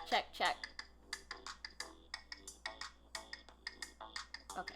Check, check. Okay.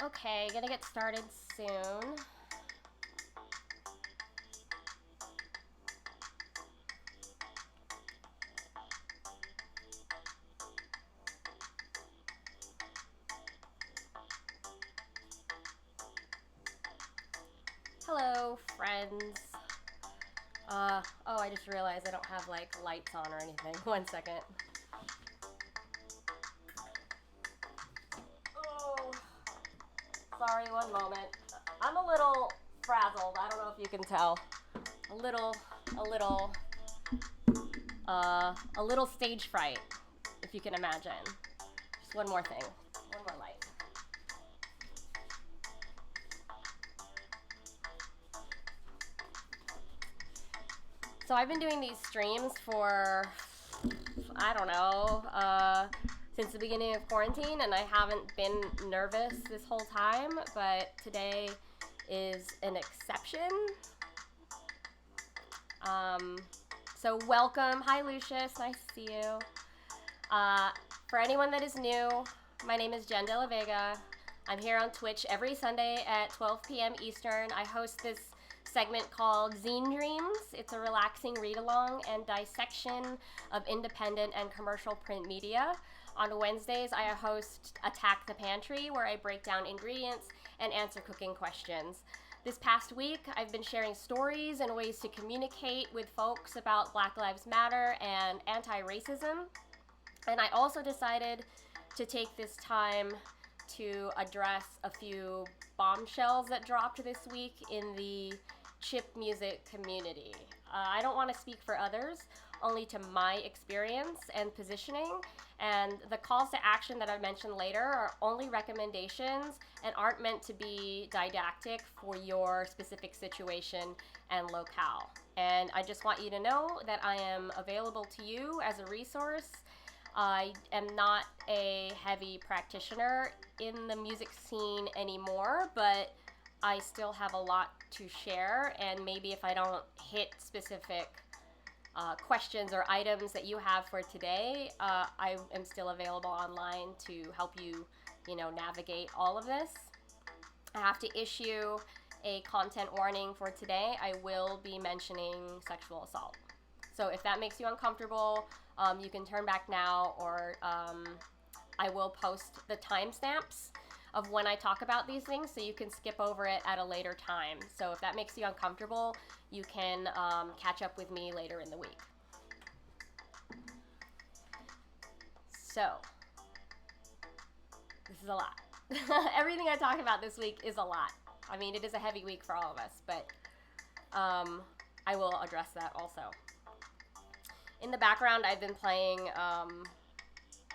Okay, gonna get started soon. Hello, friends. Oh, I just realized I don't have like lights on or anything. 1 second. Oh, sorry, one moment. I'm a little frazzled. I don't know if you can tell. A little stage fright, if you can imagine. Just one more thing. One more light. So I've been doing these streams for, I don't know, since the beginning of quarantine, and I haven't been nervous this whole time, but today is an exception. So welcome. Hi, Lucius. Nice to see you. For anyone that is new, my name is Jen De La Vega. I'm here on Twitch every Sunday at 12 p.m. Eastern. I host this segment called Zine Dreams. It's a relaxing read-along and dissection of independent and commercial print media. On Wednesdays, I host Attack the Pantry, where I break down ingredients and answer cooking questions. This past week, I've been sharing stories and ways to communicate with folks about Black Lives Matter and anti-racism. And I also decided to take this time to address a few bombshells that dropped this week in the chip music community. I don't want to speak for others, only to my experience and positioning, and the calls to action that I mentioned later are only recommendations and aren't meant to be didactic for your specific situation and locale. And I just want you to know that I am available to you as a resource I am not a heavy practitioner in the music scene anymore, but I still have a lot to share, and maybe if I don't hit specific questions or items that you have for today, I am still available online to help you, navigate all of this. I have to issue a content warning for today. I will be mentioning sexual assault. So if that makes you uncomfortable, you can turn back now, or I will post the timestamps of when I talk about these things, so you can skip over it at a later time. So if that makes you uncomfortable, you can catch up with me later in the week. So, this is a lot. Everything I talk about this week is a lot. I mean, it is a heavy week for all of us, but I will address that also. In the background, I've been playing,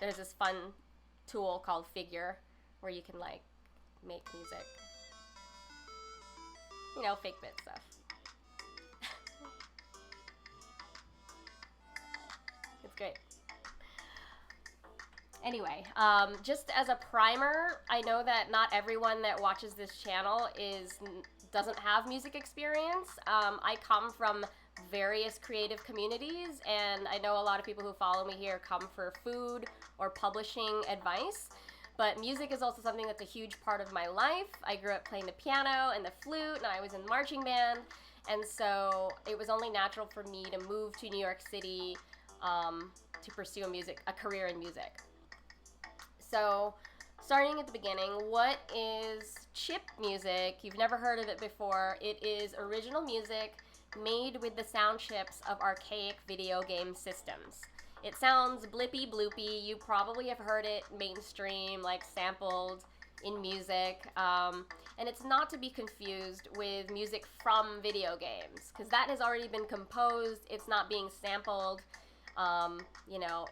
there's this fun tool called Figure, where you can, make music. Fake bit stuff. It's great. Anyway, just as a primer, I know that not everyone that watches this channel doesn't have music experience. I come from various creative communities, and I know a lot of people who follow me here come for food or publishing advice. But music is also something that's a huge part of my life. I grew up playing the piano and the flute, and I was in the marching band. And so it was only natural for me to move to New York City to pursue a career in music. So starting at the beginning, what is chip music? You've never heard of it before. It is original music made with the sound chips of archaic video game systems. It sounds blippy bloopy. You probably have heard it mainstream, sampled in music. And it's not to be confused with music from video games, because that has already been composed. It's not being sampled.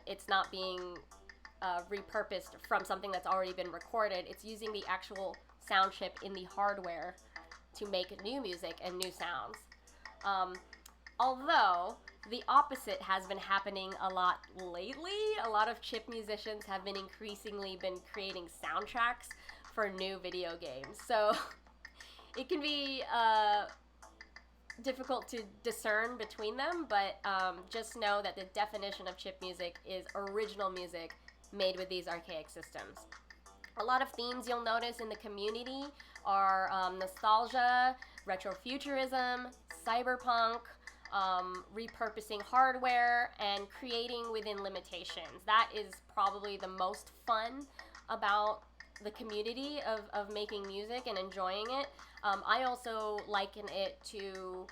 It's not being repurposed from something that's already been recorded. It's using the actual sound chip in the hardware to make new music and new sounds. Although the opposite has been happening a lot lately. A lot of chip musicians have been increasingly creating soundtracks for new video games. So it can be difficult to discern between them, but just know that the definition of chip music is original music made with these archaic systems. A lot of themes you'll notice in the community are nostalgia, retrofuturism, cyberpunk, repurposing hardware, and creating within limitations. That is probably the most fun about the community of making music and enjoying it. I also liken it to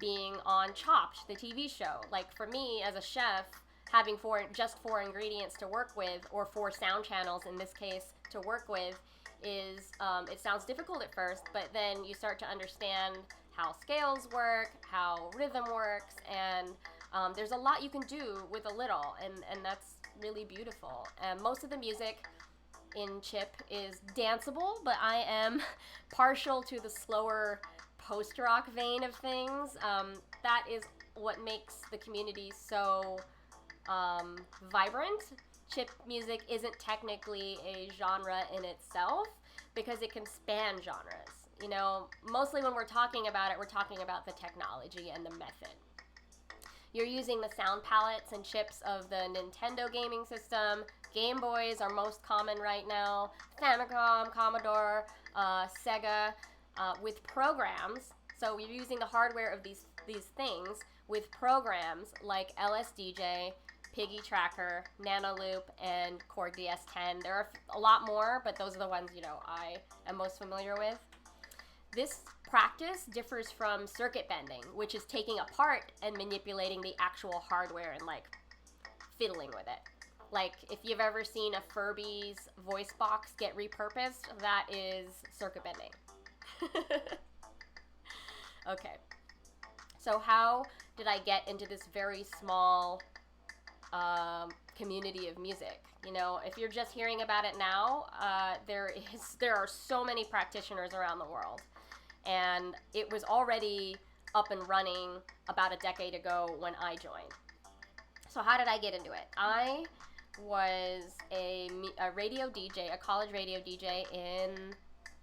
being on Chopped, the TV show. For me, as a chef, having just four ingredients to work with, or 4 sound channels in this case to work with, is it sounds difficult at first, but then you start to understand how scales work, how rhythm works, and there's a lot you can do with a little, and that's really beautiful. And most of the music in chip is danceable, but I am partial to the slower post-rock vein of things. That is what makes the community so vibrant. Chip music isn't technically a genre in itself because it can span genres. Mostly when we're talking about it, we're talking about the technology and the method. You're using the sound palettes and chips of the Nintendo gaming system. Game Boys are most common right now. Famicom, Commodore, Sega, with programs. So you're using the hardware of these things with programs like LSDJ, Piggy Tracker, Nanoloop, and Korg DS10. There are a lot more, but those are the ones I am most familiar with. This practice differs from circuit bending, which is taking apart and manipulating the actual hardware and fiddling with it. If you've ever seen a Furby's voice box get repurposed, that is circuit bending. Okay. So how did I get into this very small community of music? If you're just hearing about it now, there are so many practitioners around the world, and it was already up and running about a decade ago when I joined. So how did I get into it? I was a radio DJ, a college radio DJ in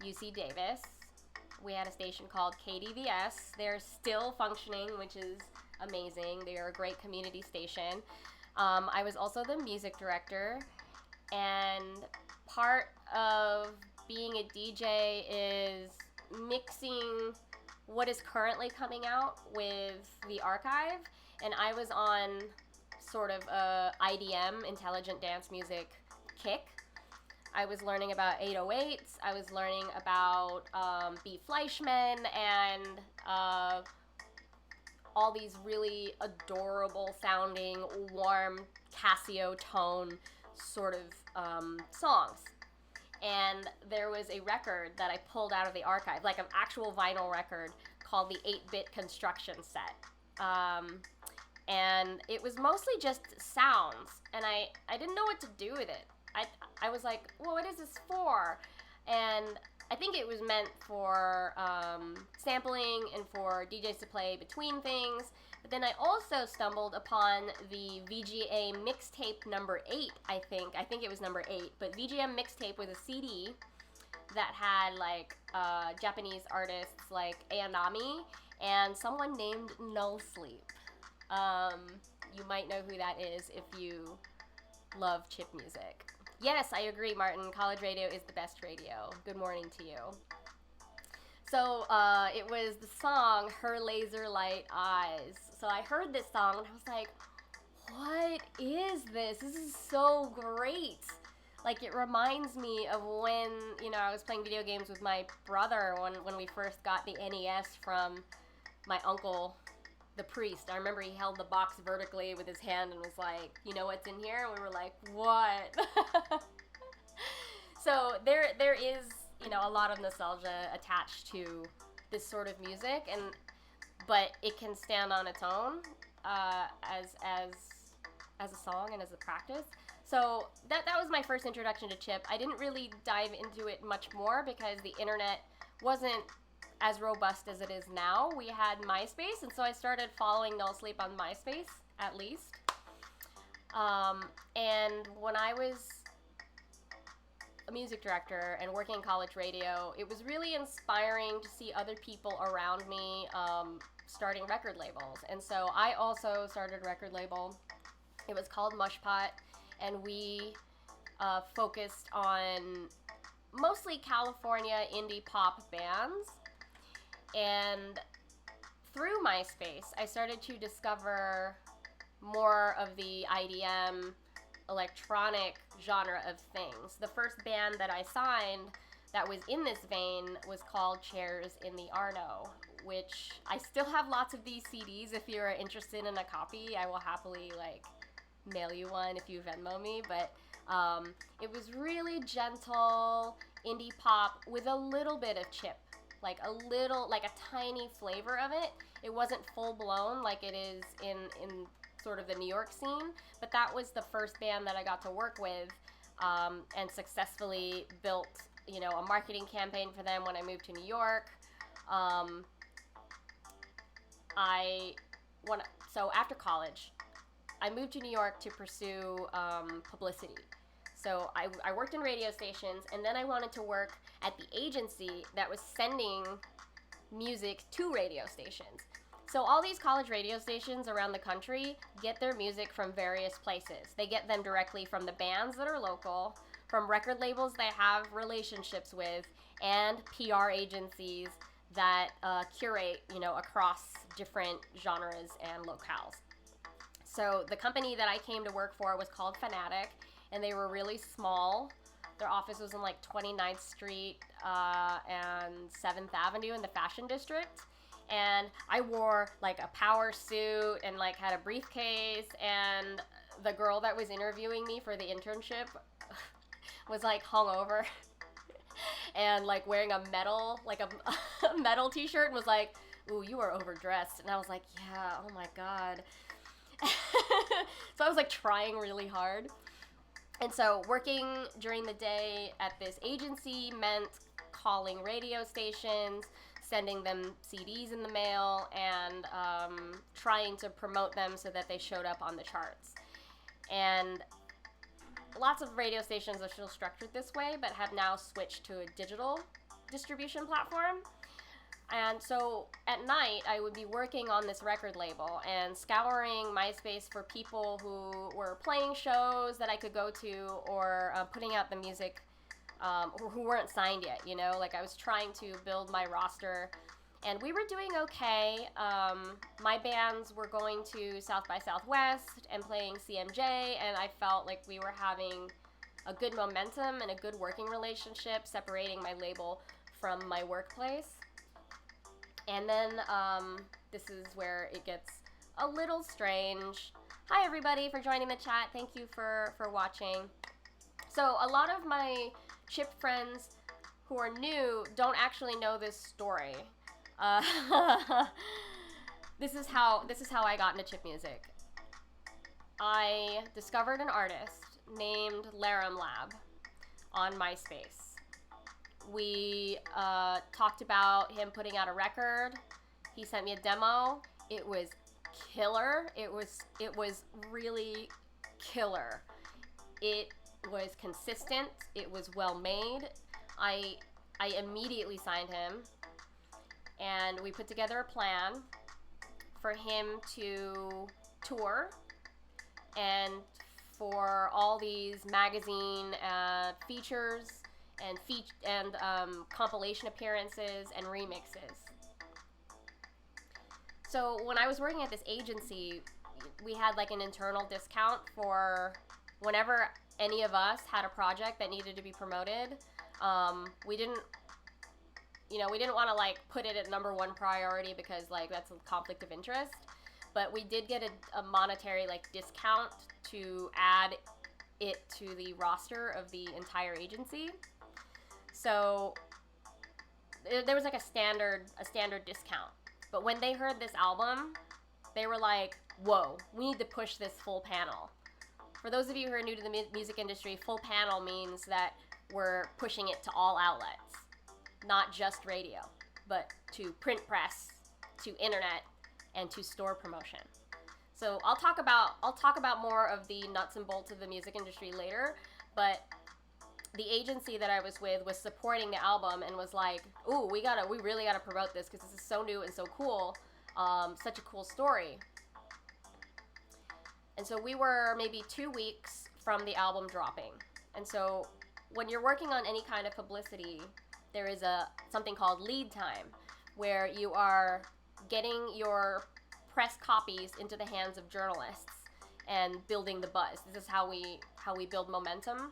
UC Davis. We had a station called KDVS. They're still functioning, which is amazing. They are a great community station. I was also the music director, and part of being a DJ is mixing what is currently coming out with the archive, and I was on sort of a IDM, intelligent dance music, kick. I was learning about 808s, I was learning about Beat Fleischman, and all these really adorable sounding, warm Casio tone sort of songs. And there was a record that I pulled out of the archive, like an actual vinyl record called the 8-Bit Construction Set. And it was mostly just sounds, and I didn't know what to do with it. I was like, well, what is this for? And I think it was meant for sampling and for DJs to play between things. But then I also stumbled upon the VGA mixtape number 8, I think. I think it was number 8. But VGM mixtape was a CD that had like Japanese artists like Ayanami and someone named Null Sleep. You might know who that is if you love chip music. Yes, I agree, Martin. College radio is the best radio. Good morning to you. So it was the song Her Laser Light Eyes. So I heard this song and I was like, what is this? This is so great. Like, it reminds me of when, I was playing video games with my brother when we first got the NES from my uncle, the priest. I remember he held the box vertically with his hand and was like, you know what's in here? And we were like, what? So there is, a lot of nostalgia attached to this sort of music, but it can stand on its own as a song and as a practice. So that was my first introduction to chip. I didn't really dive into it much more because the internet wasn't as robust as it is now. We had MySpace, and so I started following Null Sleep on MySpace, at least. And when I was a music director and working in college radio, it was really inspiring to see other people around me starting record labels. And so I also started a record label. It was called Mushpot, and we focused on mostly California indie pop bands. And through MySpace, I started to discover more of the IDM electronic genre of things. The first band that I signed that was in this vein was called Chairs in the Arno, which I still have lots of these CDs. If you're interested in a copy, I will happily mail you one if you Venmo me. But it was really gentle indie pop with a little bit of chip. Like a tiny flavor of it. It wasn't full blown like it is in sort of the New York scene, but that was the first band that I got to work with, and successfully built, a marketing campaign for them when I moved to New York. So after college, I moved to New York to pursue publicity. So I worked in radio stations, and then I wanted to work at the agency that was sending music to radio stations. So all these college radio stations around the country get their music from various places. They get them directly from the bands that are local, from record labels they have relationships with, and PR agencies that curate, across different genres and locales. So the company that I came to work for was called Fanatic, and they were really small. Their office was in 29th Street and 7th Avenue in the Fashion District. And I wore a power suit and had a briefcase, and the girl that was interviewing me for the internship was hungover and wearing a metal a metal t-shirt, and was like, ooh, you are overdressed. And I was like, yeah, oh my god. So I was trying really hard. And so working during the day at this agency meant calling radio stations, sending them CDs in the mail, and trying to promote them so that they showed up on the charts. And lots of radio stations are still structured this way, but have now switched to a digital distribution platform. And so at night, I would be working on this record label and scouring MySpace for people who were playing shows that I could go to, or putting out the music, or who weren't signed yet, you know? Like, I was trying to build my roster, and we were doing okay. My bands were going to South by Southwest and playing CMJ, and I felt like we were having a good momentum and a good working relationship, separating my label from my workplace. And then this is where it gets a little strange. Hi everybody for joining the chat. Thank you for watching. So a lot of my Chip friends who are new don't actually know this story. This is how I got into chip music. I discovered an artist named Laram Lab on MySpace. We talked about him putting out a record. He sent me a demo. It was killer. It was really killer. It was consistent. It was well made. I immediately signed him, and we put together a plan for him to tour and for all these magazine features and compilation appearances and remixes. So when I was working at this agency, we had like an internal discount for whenever any of us had a project that needed to be promoted. We didn't want to like put it at number one priority because like that's a conflict of interest, but we did get a monetary like discount to add it to the roster of the entire agency. So there was like a standard discount. But when they heard this album, they were like, whoa, we need to push this full panel. For those of you who are new to the music industry, full panel means that we're pushing it to all outlets, not just radio, but to print press, to internet, and to store promotion. So I'll talk about more of the nuts and bolts of the music industry later, but the agency that I was with was supporting the album and was like, ooh, we really gotta promote this because this is so new and so cool, such a cool story. And so we were maybe 2 weeks from the album dropping. And so when you're working on any kind of publicity, there is something called lead time, where you are getting your press copies into the hands of journalists and building the buzz. This is how we build momentum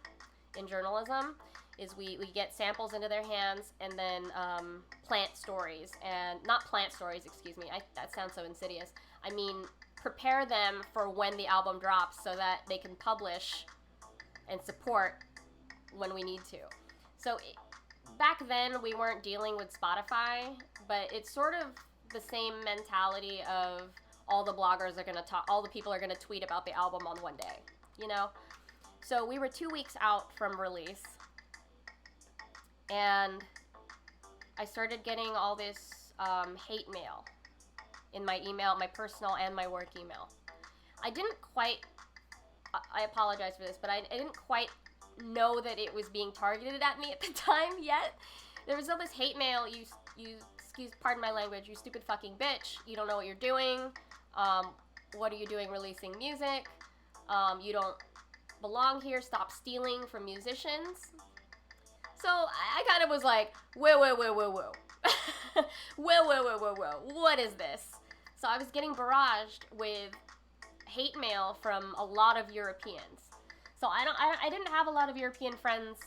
in journalism, is we get samples into their hands and then plant stories, and not plant stories, excuse me, that sounds so insidious. I mean, prepare them for when the album drops so that they can publish and support when we need to. So back then we weren't dealing with Spotify, but it's sort of the same mentality of all the bloggers are gonna talk, all the people are gonna tweet about the album on one day, you know? So we were 2 weeks out from release, and I started getting all this hate mail in my email, my personal and my work email. I apologize for this, but I didn't quite know that it was being targeted at me at the time yet. There was all this hate mail, you pardon my language, you stupid fucking bitch, you don't know what you're doing, what are you doing releasing music, you don't belong here, stop stealing from musicians. So I kind of was like, whoa. Whoa, what is this? So I was getting barraged with hate mail from a lot of Europeans. So I didn't have a lot of European friends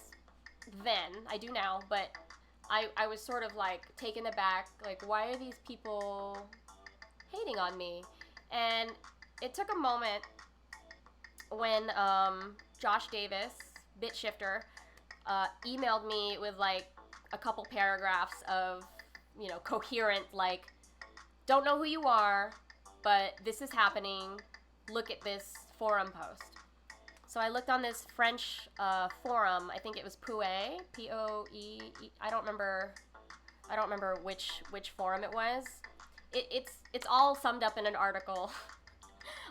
then. I do now, but I was sort of like taken aback, like, why are these people hating on me? And it took a moment when Josh Davis, BitShifter, emailed me with like a couple paragraphs of, you know, coherent, like, don't know who you are, but this is happening, look at this forum post. So I looked on this French forum, I think it was Poe, P-O-E, I don't remember which forum it was. It's all summed up in an article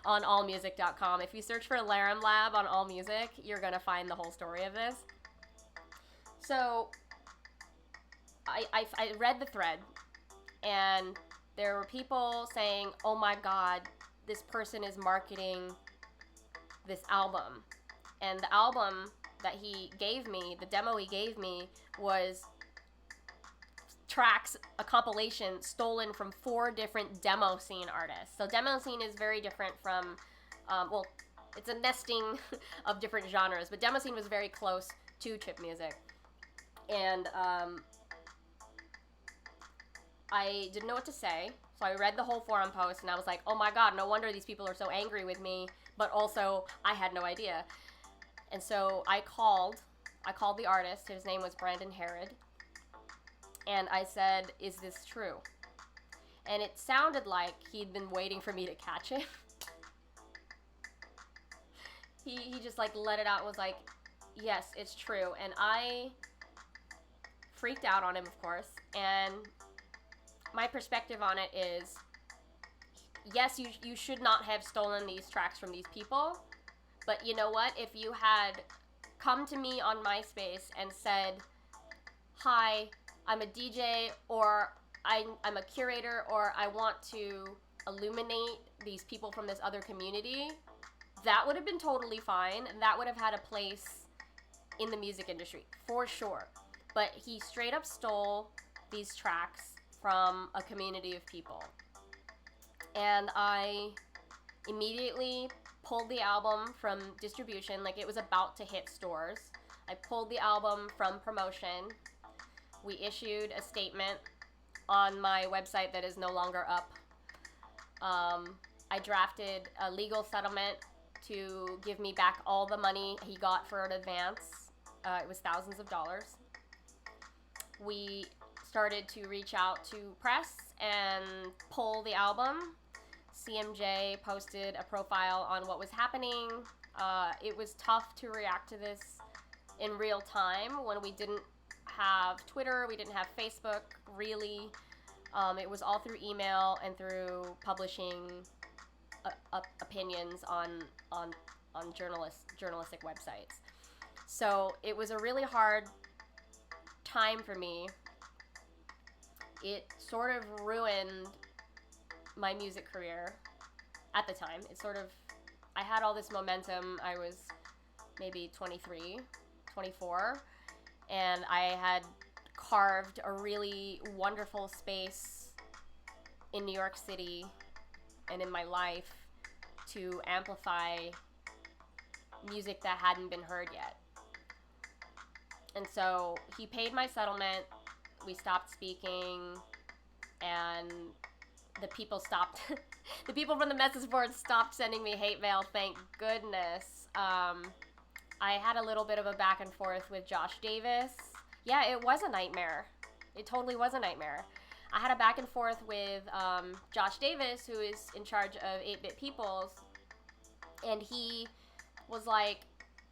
on allmusic.com. If you search for Laram Lab on AllMusic, you're going to find the whole story of this. So I read the thread, and there were people saying, oh my God, this person is marketing this album. And the album that he gave me, the demo he gave me, was tracks, a compilation stolen from 4 different demo scene artists. So demo scene is very different from, it's a nesting of different genres, but demo scene was very close to chip music. And I didn't know what to say, so I read the whole forum post, and I was like, oh my God, no wonder these people are so angry with me, but also I had no idea. And so I called the artist. His name was Brandon Herod. And I said, is this true? And it sounded like he'd been waiting for me to catch it. He just like let it out and was like, yes, it's true. And I freaked out on him, of course. And my perspective on it is, yes, you should not have stolen these tracks from these people. But you know what? If you had come to me on MySpace and said, hi, I'm a DJ, or I'm a curator, or I want to illuminate these people from this other community, that would have been totally fine. That would have had a place in the music industry, for sure. But he straight up stole these tracks from a community of people. And I immediately pulled the album from distribution, like it was about to hit stores. I pulled the album from promotion. We issued a statement on my website that is no longer up. I drafted a legal settlement to give me back all the money he got for an advance. It was thousands of dollars. We started to reach out to press and pull the album. CMJ posted a profile on what was happening. It was tough to react to this in real time when we didn't have Twitter, we didn't have Facebook, really. It was all through email and through publishing opinions on journalistic websites. So it was a really hard time for me. It sort of ruined my music career at the time. I had all this momentum. I was maybe 23, 24, and I had carved a really wonderful space in New York City and in my life to amplify music that hadn't been heard yet. And so he paid my settlement, we stopped speaking, and the people stopped, the people from the message board stopped sending me hate mail, thank goodness. I had a little bit of a back and forth with Josh Davis. Yeah, it was a nightmare. It totally was a nightmare. I had a back and forth with Josh Davis, who is in charge of 8-Bit Peoples, and he was like,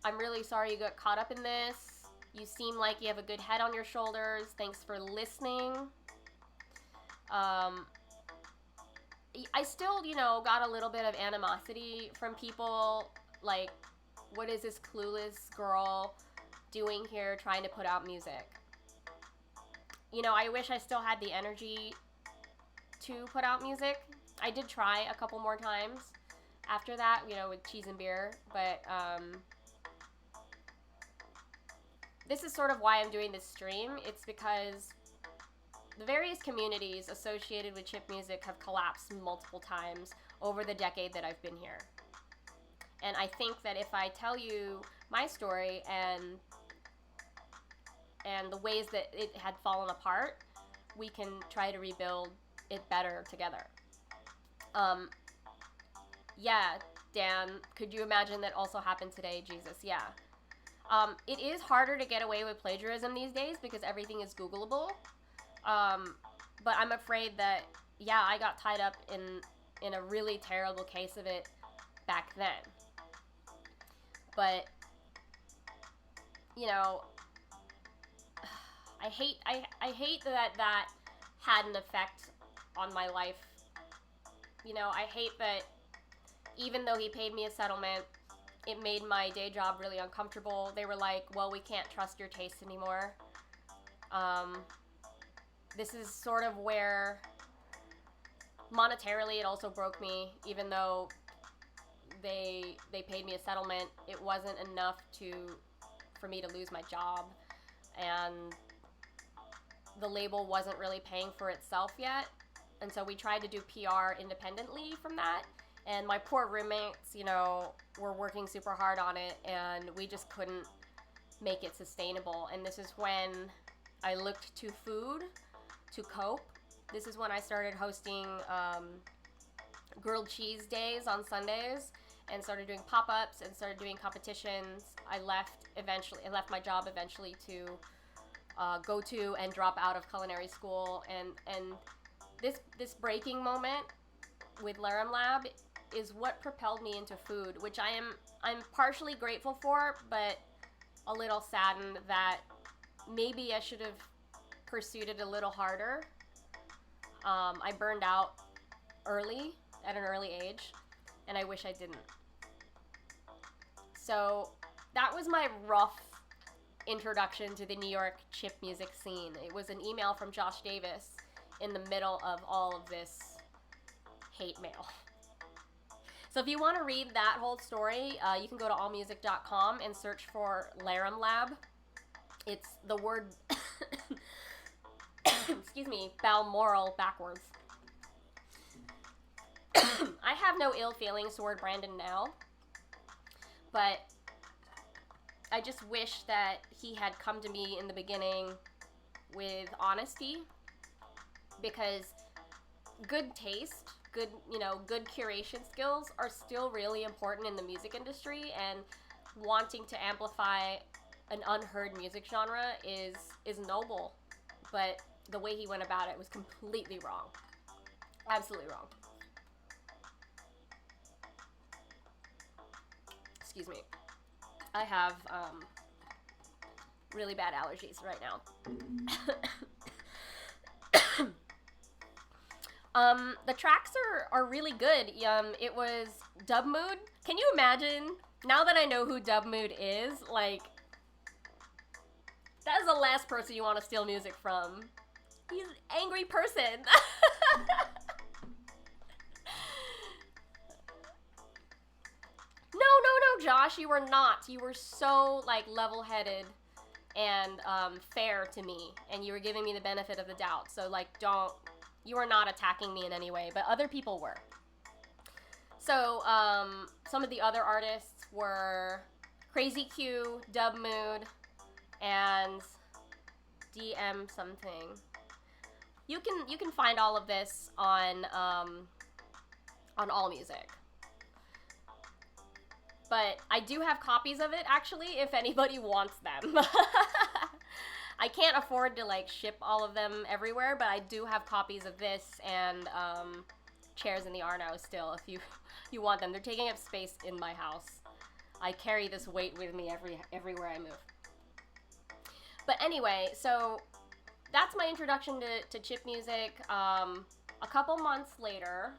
I'm really sorry you got caught up in this. You seem like you have a good head on your shoulders. Thanks for listening. I still, got a little bit of animosity from people, like, what is this clueless girl doing here trying to put out music? I wish I still had the energy to put out music. I did try a couple more times after that, with Cheese and Beer, but this is sort of why I'm doing this stream. It's because the various communities associated with chip music have collapsed multiple times over the decade that I've been here. And I think that if I tell you my story and the ways that it had fallen apart, we can try to rebuild it better together. Yeah, Dan, could you imagine that also happened today? Jesus, yeah. It is harder to get away with plagiarism these days because everything is Googleable. But I'm afraid that, yeah, I got tied up in a really terrible case of it back then. But, I hate that had an effect on my life. I hate that even though he paid me a settlement, it made my day job really uncomfortable. They were like, well, we can't trust your taste anymore. This is sort of where monetarily it also broke me, even though they paid me a settlement. It wasn't enough for me to lose my job, and the label wasn't really paying for itself yet. And so we tried to do PR independently from that. And my poor roommates, were working super hard on it, and we just couldn't make it sustainable. And this is when I looked to food to cope. This is when I started hosting grilled cheese days on Sundays and started doing pop-ups and started doing competitions. I left my job eventually to go to and drop out of culinary school. And this breaking moment with Larum Lab is what propelled me into food, which I'm partially grateful for, but a little saddened that maybe I should have pursued it a little harder. I burned out at an early age, and I wish I didn't. So that was my rough introduction to the New York chip music scene. It was an email from Josh Davis in the middle of all of this hate mail. So if you want to read that whole story, you can go to allmusic.com and search for Larum Lab. It's the word, excuse me, Balmoral backwards. I have no ill feelings toward Brandon now, but I just wish that he had come to me in the beginning with honesty, because good taste, good curation skills are still really important in the music industry, and wanting to amplify an unheard music genre is noble, but the way he went about it was completely wrong. Absolutely wrong. Excuse me. I have really bad allergies right now. The tracks are really good. It was Dub Mood. Can you imagine, now that I know who Dub Mood is, like, that is the last person you want to steal music from. He's an angry person. No, Josh, you were not. You were so, like, level-headed and fair to me, and you were giving me the benefit of the doubt. So, like, you were not attacking me in any way, but other people were. So, some of the other artists were Crazy Q, Dub Mood, and DM something. You can find all of this on AllMusic. But I do have copies of it, actually, if anybody wants them. I can't afford to, like, ship all of them everywhere, but I do have copies of this and Chairs in the Arno still, if you want them. They're taking up space in my house. I carry this weight with me everywhere I move. But anyway, so that's my introduction to chip music. A couple months later,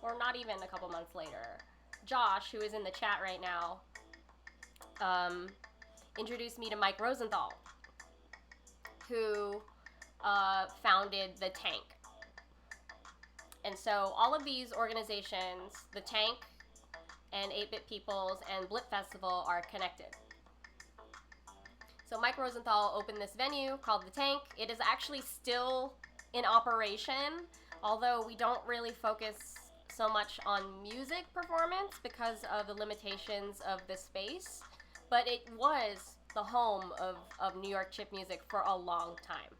or not even a couple months later, Josh, who is in the chat right now, introduced me to Mike Rosenthal, who founded The Tank. And so all of these organizations, The Tank and 8-Bit Peoples and Blip Festival, are connected. So Mike Rosenthal opened this venue called The Tank. It is actually still in operation, although we don't really focus so much on music performance because of the limitations of the space, but it was the home of New York chip music for a long time.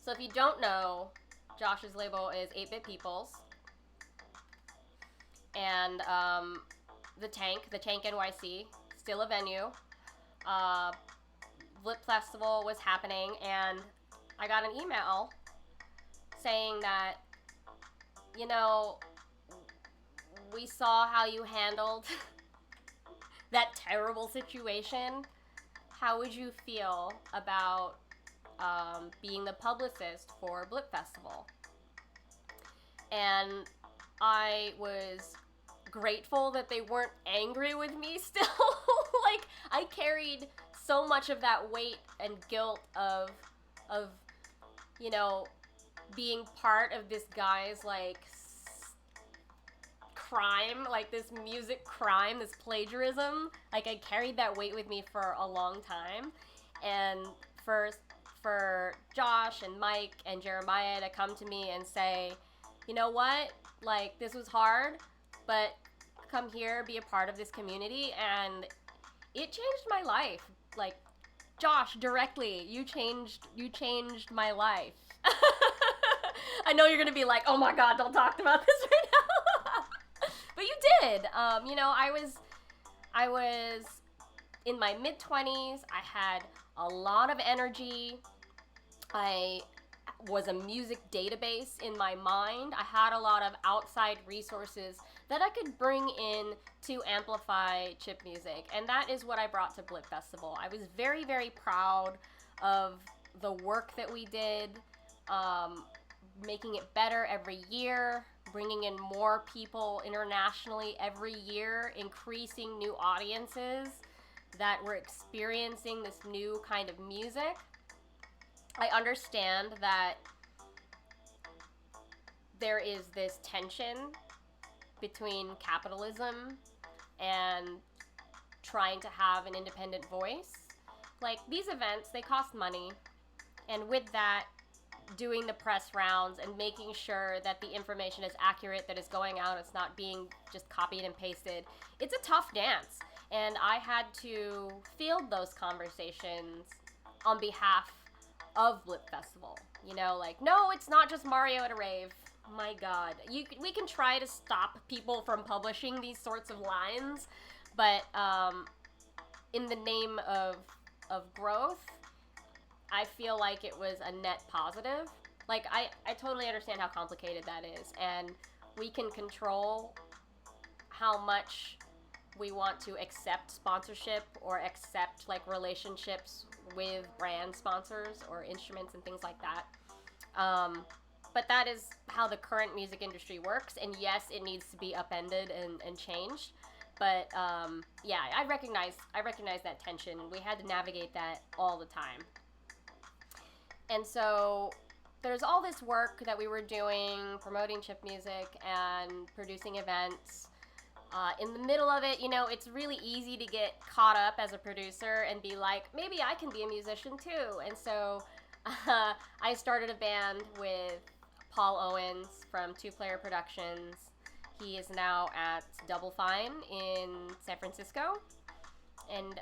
So if you don't know, Josh's label is 8-Bit Peoples, and The Tank NYC, still a venue. Blip Festival was happening, and I got an email saying that, we saw how you handled that terrible situation. How would you feel about being the publicist for Blip Festival? And I was grateful that they weren't angry with me still. Like, I carried so much of that weight and guilt of, you know, being part of this guy's, like, crime, like this music crime, this plagiarism. Like, I carried that weight with me for a long time. And for Josh and Mike and Jeremiah to come to me and say, you know what, like, this was hard, but come here, be a part of this community, and it changed my life. Like, Josh, directly, you changed my life. I know you're gonna be like, oh my god, don't talk about this right now. But you did. You know, I was in my mid-20s. I had a lot of energy. I was a music database in my mind. I had a lot of outside resources that I could bring in to amplify chip music, and that is what I brought to Blip Festival. I was very, very proud of the work that we did, making it better every year, bringing in more people internationally every year, increasing new audiences that were experiencing this new kind of music. I understand that there is this tension between capitalism and trying to have an independent voice. Like, these events, they cost money, and with that, doing the press rounds and making sure that the information is accurate, that is going out, it's not being just copied and pasted, it's a tough dance. And I had to field those conversations on behalf of Blip Festival. You know, like, no, it's not just Mario at a rave. My god. We can try to stop people from publishing these sorts of lines, but in the name of growth, I feel like it was a net positive. Like, I totally understand how complicated that is, and we can control how much we want to accept sponsorship or accept, like, relationships with brand sponsors or instruments and things like that. But that is how the current music industry works, and yes, it needs to be upended and changed. But yeah, I recognize that tension, and we had to navigate that all the time. And so there's all this work that we were doing, promoting chip music and producing events. In the middle of it, you know, it's really easy to get caught up as a producer and be like, maybe I can be a musician too. And so I started a band with Paul Owens from Two Player Productions. He is now at Double Fine in San Francisco, and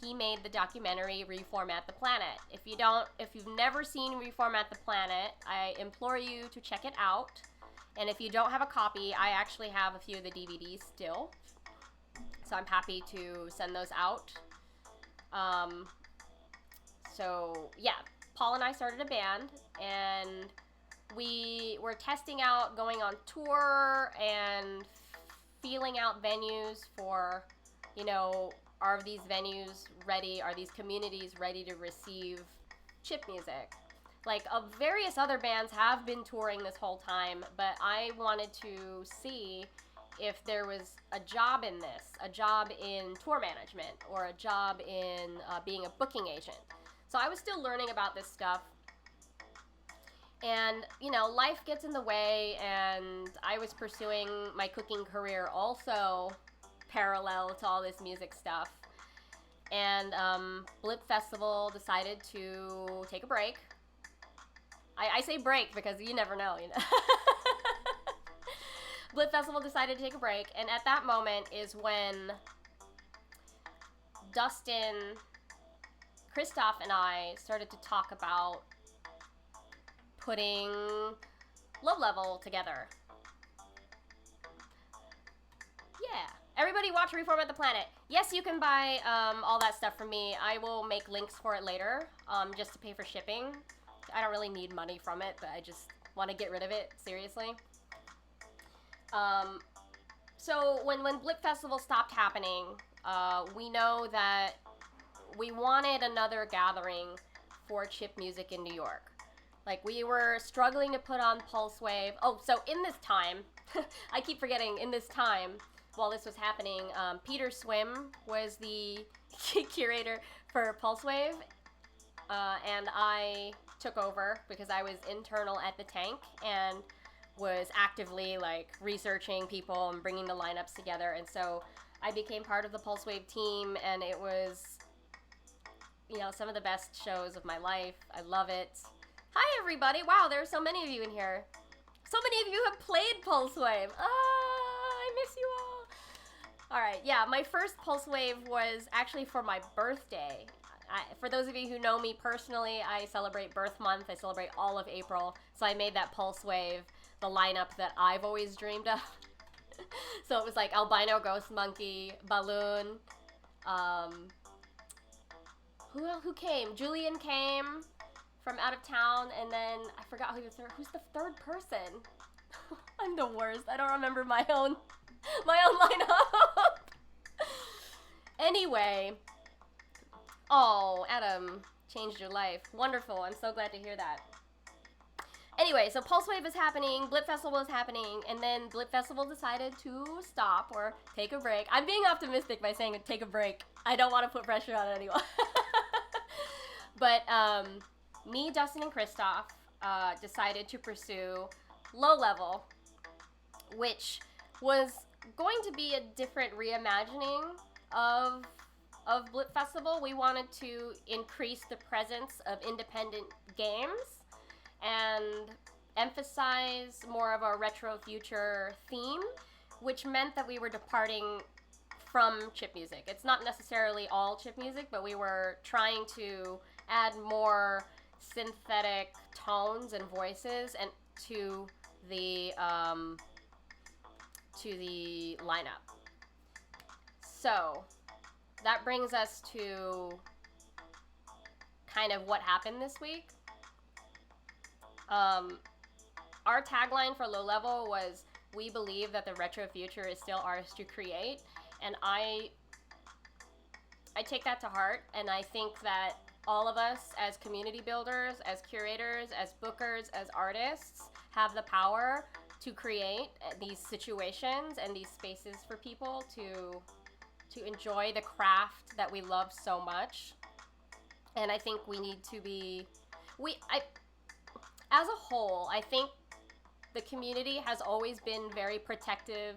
he made the documentary Reformat the Planet. If you've never seen Reformat the Planet, I implore you to check it out. And if you don't have a copy, I actually have a few of the DVDs still, so I'm happy to send those out. So yeah, Paul and I started a band, and we were testing out going on tour and feeling out venues for, you know, are these venues ready? Are these communities ready to receive chip music? Like, various other bands have been touring this whole time, but I wanted to see if there was a job in this, a job in tour management, or a job in being a booking agent. So I was still learning about this stuff. And, you know, life gets in the way, and I was pursuing my cooking career also parallel to all this music stuff. And Blip Festival decided to take a break. I say break because you never know, you know. Blip Festival decided to take a break, and at that moment is when Dustin, Christoph, and I started to talk about putting Love Level together. Yeah. Everybody watch Reformat the Planet. Yes, you can buy all that stuff from me. I will make links for it later, just to pay for shipping. I don't really need money from it, but I just want to get rid of it, seriously. So when Blip Festival stopped happening, we know that we wanted another gathering for chip music in New York. Like, we were struggling to put on Pulse Wave. Oh, so in this time, I keep forgetting, in this time, while this was happening, Peter Swim was the curator for Pulse Wave, and I took over because I was internal at the tank and was actively, like, researching people and bringing the lineups together. And so I became part of the Pulse Wave team, and it was, you know, some of the best shows of my life. I love it. Hi, everybody. Wow, there are so many of you in here. So many of you have played Pulse Wave. I miss you all. All right, yeah, my first Pulse Wave was actually for my birthday. For those of you who know me personally, I celebrate birth month. I celebrate all of April. So I made that Pulse Wave the lineup that I've always dreamed of. So it was like Albino Ghost Monkey, Balloon, who came? Julian came from out of town, and then I forgot who's the third person. I'm the worst. I don't remember my own lineup. Anyway, oh, Adam changed your life. Wonderful. I'm so glad to hear that. Anyway, so Pulse Wave is happening, Blip Festival is happening, and then Blip Festival decided to stop or take a break. I'm being optimistic by saying take a break. I don't want to put pressure on anyone. But me, Dustin, and Christoph decided to pursue Low Level, which was going to be a different reimagining of Blip Festival. We wanted to increase the presence of independent games and emphasize more of a retro future theme, which meant that we were departing from chip music. It's not necessarily all chip music, but we were trying to add more synthetic tones and voices and to the lineup. So that brings us to kind of what happened this week. Our tagline for Low Level was, "We believe that the retro future is still ours to create," and I take that to heart, and I think that all of us as community builders, as curators, as bookers, as artists have the power to create these situations and these spaces for people to enjoy the craft that we love so much. And I think we need to be, as a whole, I think the community has always been very protective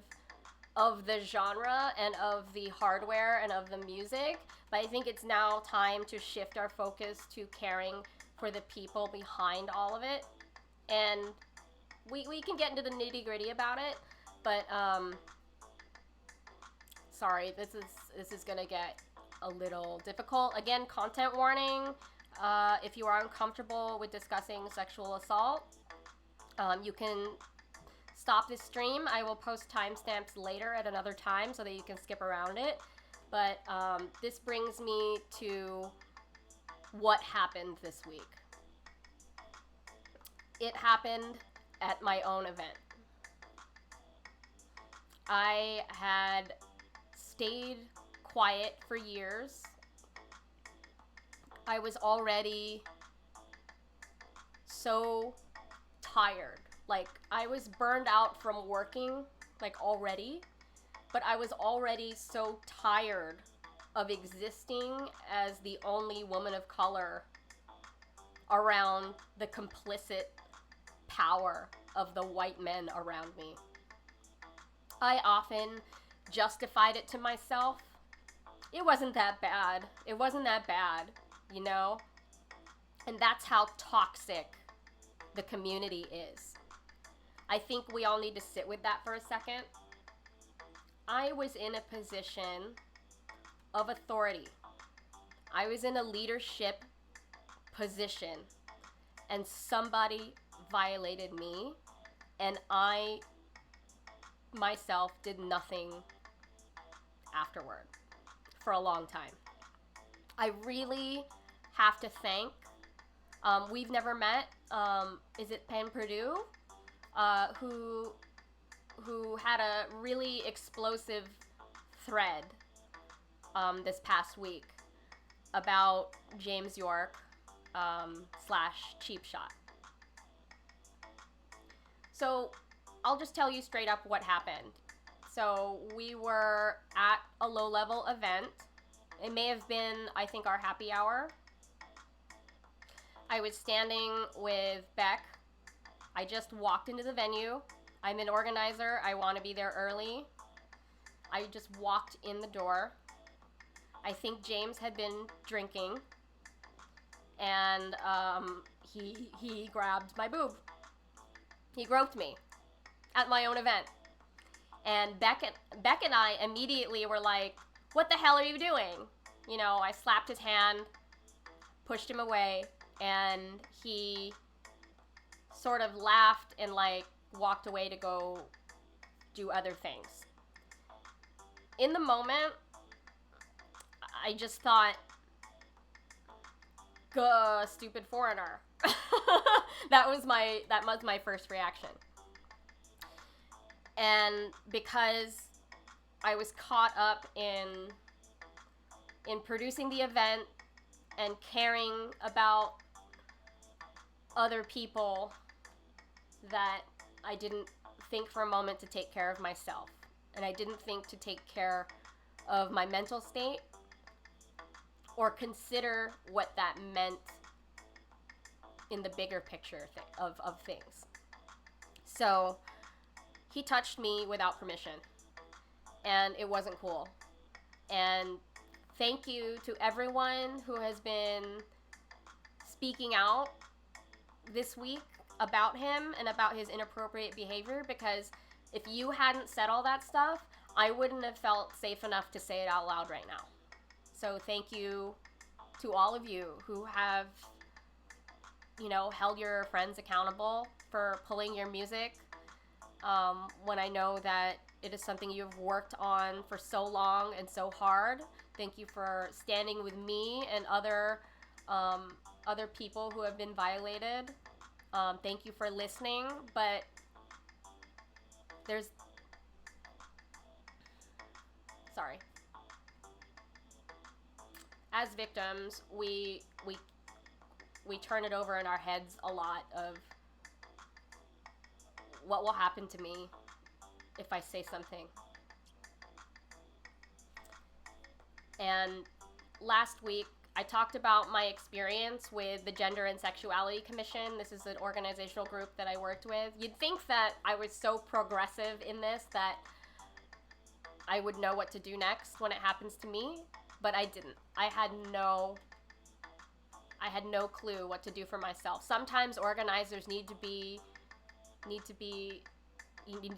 of the genre and of the hardware and of the music, but I think it's now time to shift our focus to caring for the people behind all of it. And we can get into the nitty-gritty about it, but sorry, this is gonna get a little difficult. Again, content warning. If you are uncomfortable with discussing sexual assault, you can stop this stream. I will post timestamps later at another time so that you can skip around it. But this brings me to what happened this week. It happened at my own event. I had stayed quiet for years. I was already so tired. Like, I was burned out from working, like, already. But I was already so tired of existing as the only woman of color around the complicit power of the white men around me. I often justified it to myself. It wasn't that bad. It wasn't that bad, you know? And that's how toxic the community is. I think we all need to sit with that for a second. I was in a position of authority. I was in a leadership position, and somebody violated me, and I myself did nothing afterward for a long time. I really have to thank, we've never met, is it Penn Purdue, who had a really explosive thread this past week about James York / Cheap Shot. So I'll just tell you straight up what happened. So we were at a low-level event. It may have been, I think, our happy hour. I was standing with Beck. I just walked into the venue. I'm an organizer. I want to be there early. I just walked in the door. I think James had been drinking, and he grabbed my boob. He groped me at my own event. And Beck and I immediately were like, "What the hell are you doing?" You know, I slapped his hand, pushed him away, and he sort of laughed and like walked away to go do other things. In the moment, I just thought, "Gah, stupid foreigner." that was my first reaction. And because I was caught up in producing the event and caring about other people, that I didn't think for a moment to take care of myself. And I didn't think to take care of my mental state or consider what that meant in the bigger picture of things. So he touched me without permission, and it wasn't cool. And thank you to everyone who has been speaking out this week about him and about his inappropriate behavior, because if you hadn't said all that stuff, I wouldn't have felt safe enough to say it out loud right now. So thank you to all of you who have, held your friends accountable for pulling your music when I know that it is something you've worked on for so long and so hard. Thank you for standing with me and other people who have been violated. Thank you for listening, but as victims, we turn it over in our heads a lot of what will happen to me if I say something. And last week, I talked about my experience with the Gender and Sexuality Commission. This is an organizational group that I worked with. You'd think that I was so progressive in this that I would know what to do next when it happens to me, but I didn't. I had no clue what to do for myself. Sometimes organizers need to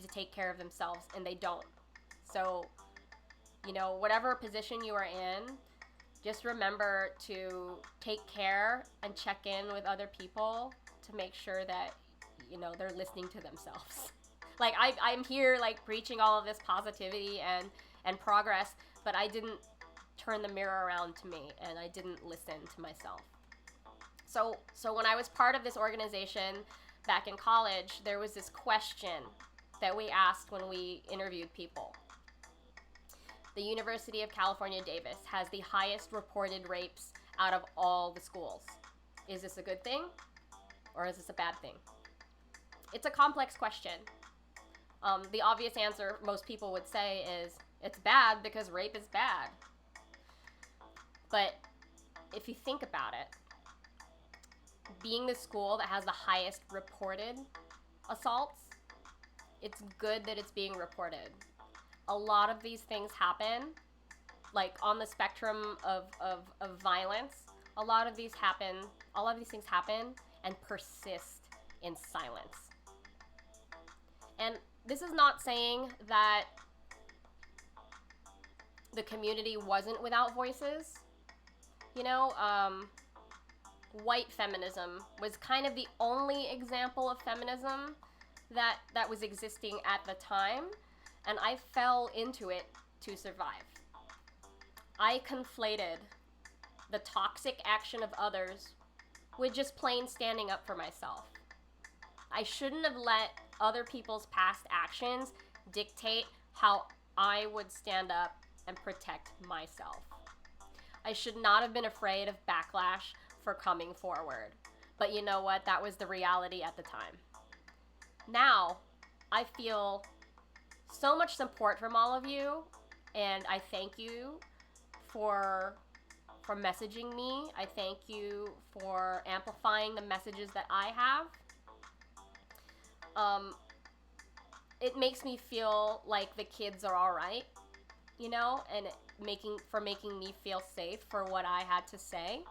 take care of themselves, and they don't. So, whatever position you are in, just remember to take care and check in with other people to make sure that, they're listening to themselves. Like, I'm here, like, preaching all of this positivity and progress, but I didn't turn the mirror around to me, and I didn't listen to myself. So when I was part of this organization back in college, there was this question that we asked when we interviewed people. The University of California, Davis has the highest reported rapes out of all the schools. Is this a good thing, or is this a bad thing? It's a complex question. The obvious answer most people would say is it's bad because rape is bad. But if you think about it, being the school that has the highest reported assaults, it's good that it's being reported. A lot of these things happen, like on the spectrum of violence, a lot of these things happen and persist in silence. And this is not saying that the community wasn't without voices. White feminism was kind of the only example of feminism that was existing at the time, and I fell into it to survive. I conflated the toxic action of others with just plain standing up for myself. I shouldn't have let other people's past actions dictate how I would stand up and protect myself. I should not have been afraid of backlash for coming forward. But you know what? That was the reality at the time. now I feel so much support from all of you, and I thank you for messaging me. I thank you for amplifying the messages that I have. It makes me feel like the kids are all right, you know, and making me feel safe for what I had to say.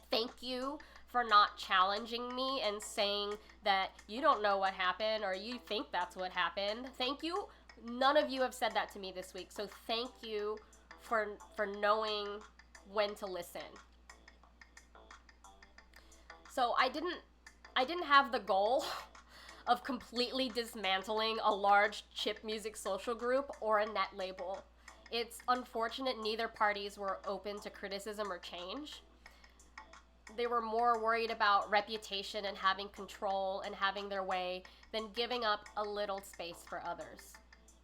Thank you for not challenging me and saying that you don't know what happened or you think that's what happened. Thank you. None of you have said that to me this week, so thank you for knowing when to listen. So I didn't have the goal of completely dismantling a large chip music social group or a net label. It's unfortunate neither parties were open to criticism or change. They were more worried about reputation and having control and having their way than giving up a little space for others.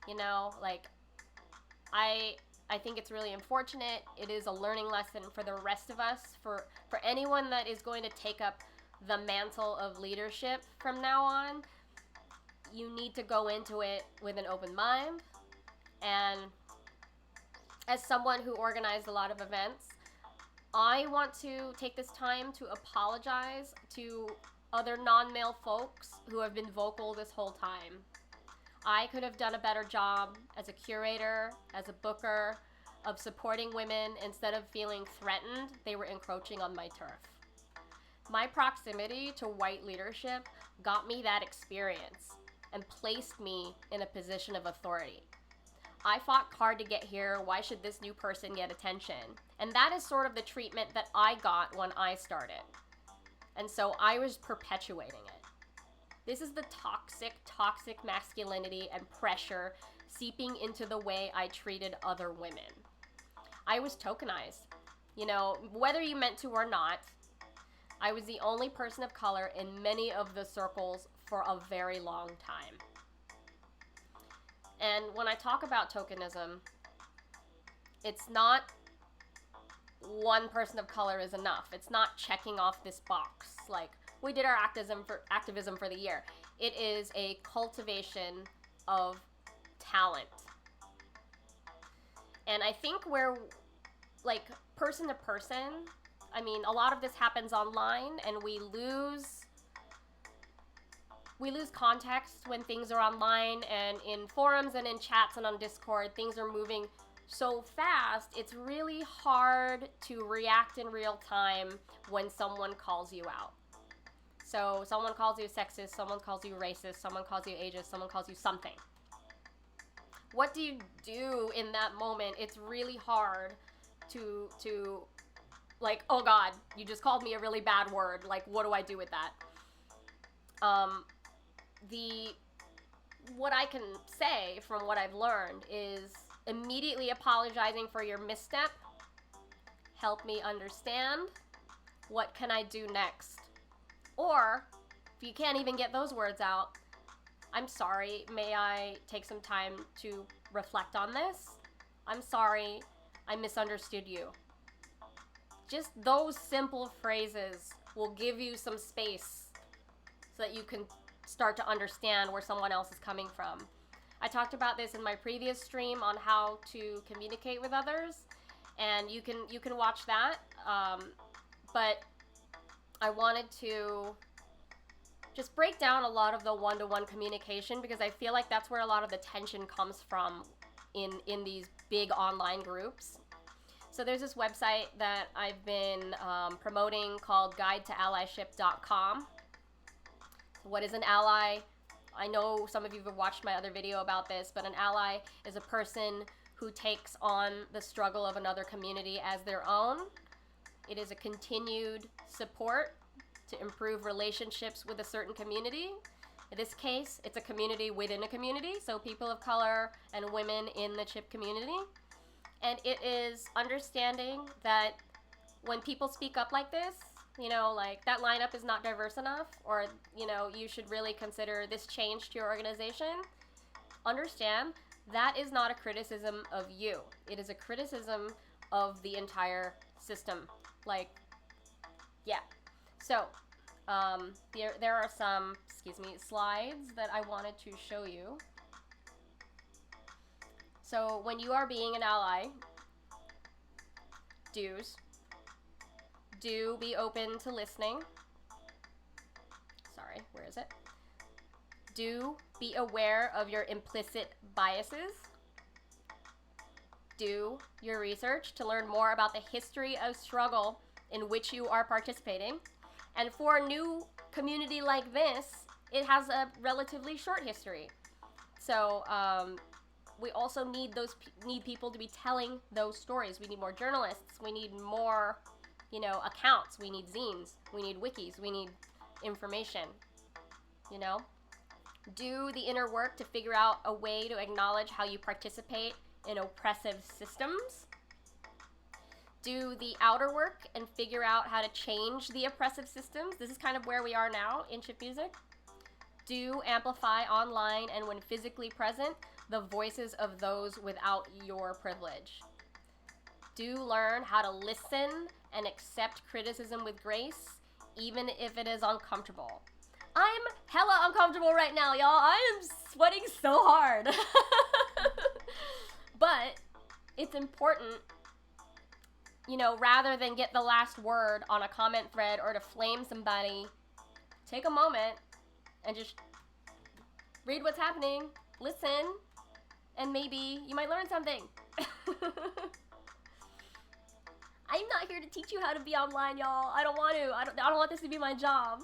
You know, like, I think it's really unfortunate. It is a learning lesson for the rest of us, for anyone that is going to take up the mantle of leadership from now on. You need to go into it with an open mind. And as someone who organized a lot of events, I want to take this time to apologize to other non-male folks who have been vocal this whole time. I could have done a better job as a curator, as a booker, of supporting women instead of feeling threatened they were encroaching on my turf. My proximity to white leadership got me that experience and placed me in a position of authority. I fought hard to get here. Why should this new person get attention? And that is sort of the treatment that I got when I started. And so I was perpetuating it. This is the toxic masculinity and pressure seeping into the way I treated other women. I was tokenized. You know, whether you meant to or not, I was the only person of color in many of the circles for a very long time. And when I talk about tokenism, it's not one person of color is enough. It's not checking off this box like we did our activism for the year. It is a cultivation of talent. And I think we're like person to person, I mean, a lot of this happens online and we lose context when things are online and in forums and in chats and on Discord. Things are moving so fast, it's really hard to react in real time when someone calls you out. So someone calls you sexist, someone calls you racist, someone calls you ageist, someone calls you something. What do you do in that moment? It's really hard to like, oh God, you just called me a really bad word. Like, what do I do with that? What I can say from what I've learned is immediately apologizing for your misstep. Help me understand. What can I do next? Or, if you can't even get those words out, I'm sorry, may I take some time to reflect on this? I'm sorry, I misunderstood you. Just those simple phrases will give you some space so that you can start to understand where someone else is coming from. I talked about this in my previous stream on how to communicate with others, and you can watch that. But I wanted to just break down a lot of the one-to-one communication because I feel like that's where a lot of the tension comes from in these big online groups. So there's this website that I've been promoting called guidetoallyship.com. What is an ally? I know some of you have watched my other video about this, but an ally is a person who takes on the struggle of another community as their own. It is a continued support to improve relationships with a certain community. In this case, it's a community within a community, so people of color and women in the CHIP community. And it is understanding that when people speak up like this, you know, like that lineup is not diverse enough, or, you know, you should really consider this change to your organization. Understand that is not a criticism of you. It is a criticism of the entire system. Like, yeah. So There are some, slides that I wanted to show you. So when you are being an ally, do be open to listening. Sorry, where is it? Do be aware of your implicit biases. Do your research to learn more about the history of struggle in which you are participating. And for a new community like this, it has a relatively short history. So we also need people to be telling those stories. We need more journalists. We need more, accounts. We need zines. We need wikis. We need information. Do the inner work to figure out a way to acknowledge how you participate in oppressive systems. Do the outer work and figure out how to change the oppressive systems. This is kind of where we are now in chip music. Do amplify online and when physically present the voices of those without your privilege. Do learn how to listen and accept criticism with grace, even if it is uncomfortable. I'm hella uncomfortable right now, y'all. I am sweating so hard. But it's important, rather than get the last word on a comment thread or to flame somebody, take a moment and just read what's happening, listen, and maybe you might learn something. I'm not here to teach you how to be online, y'all. I don't want to. I don't want this to be my job.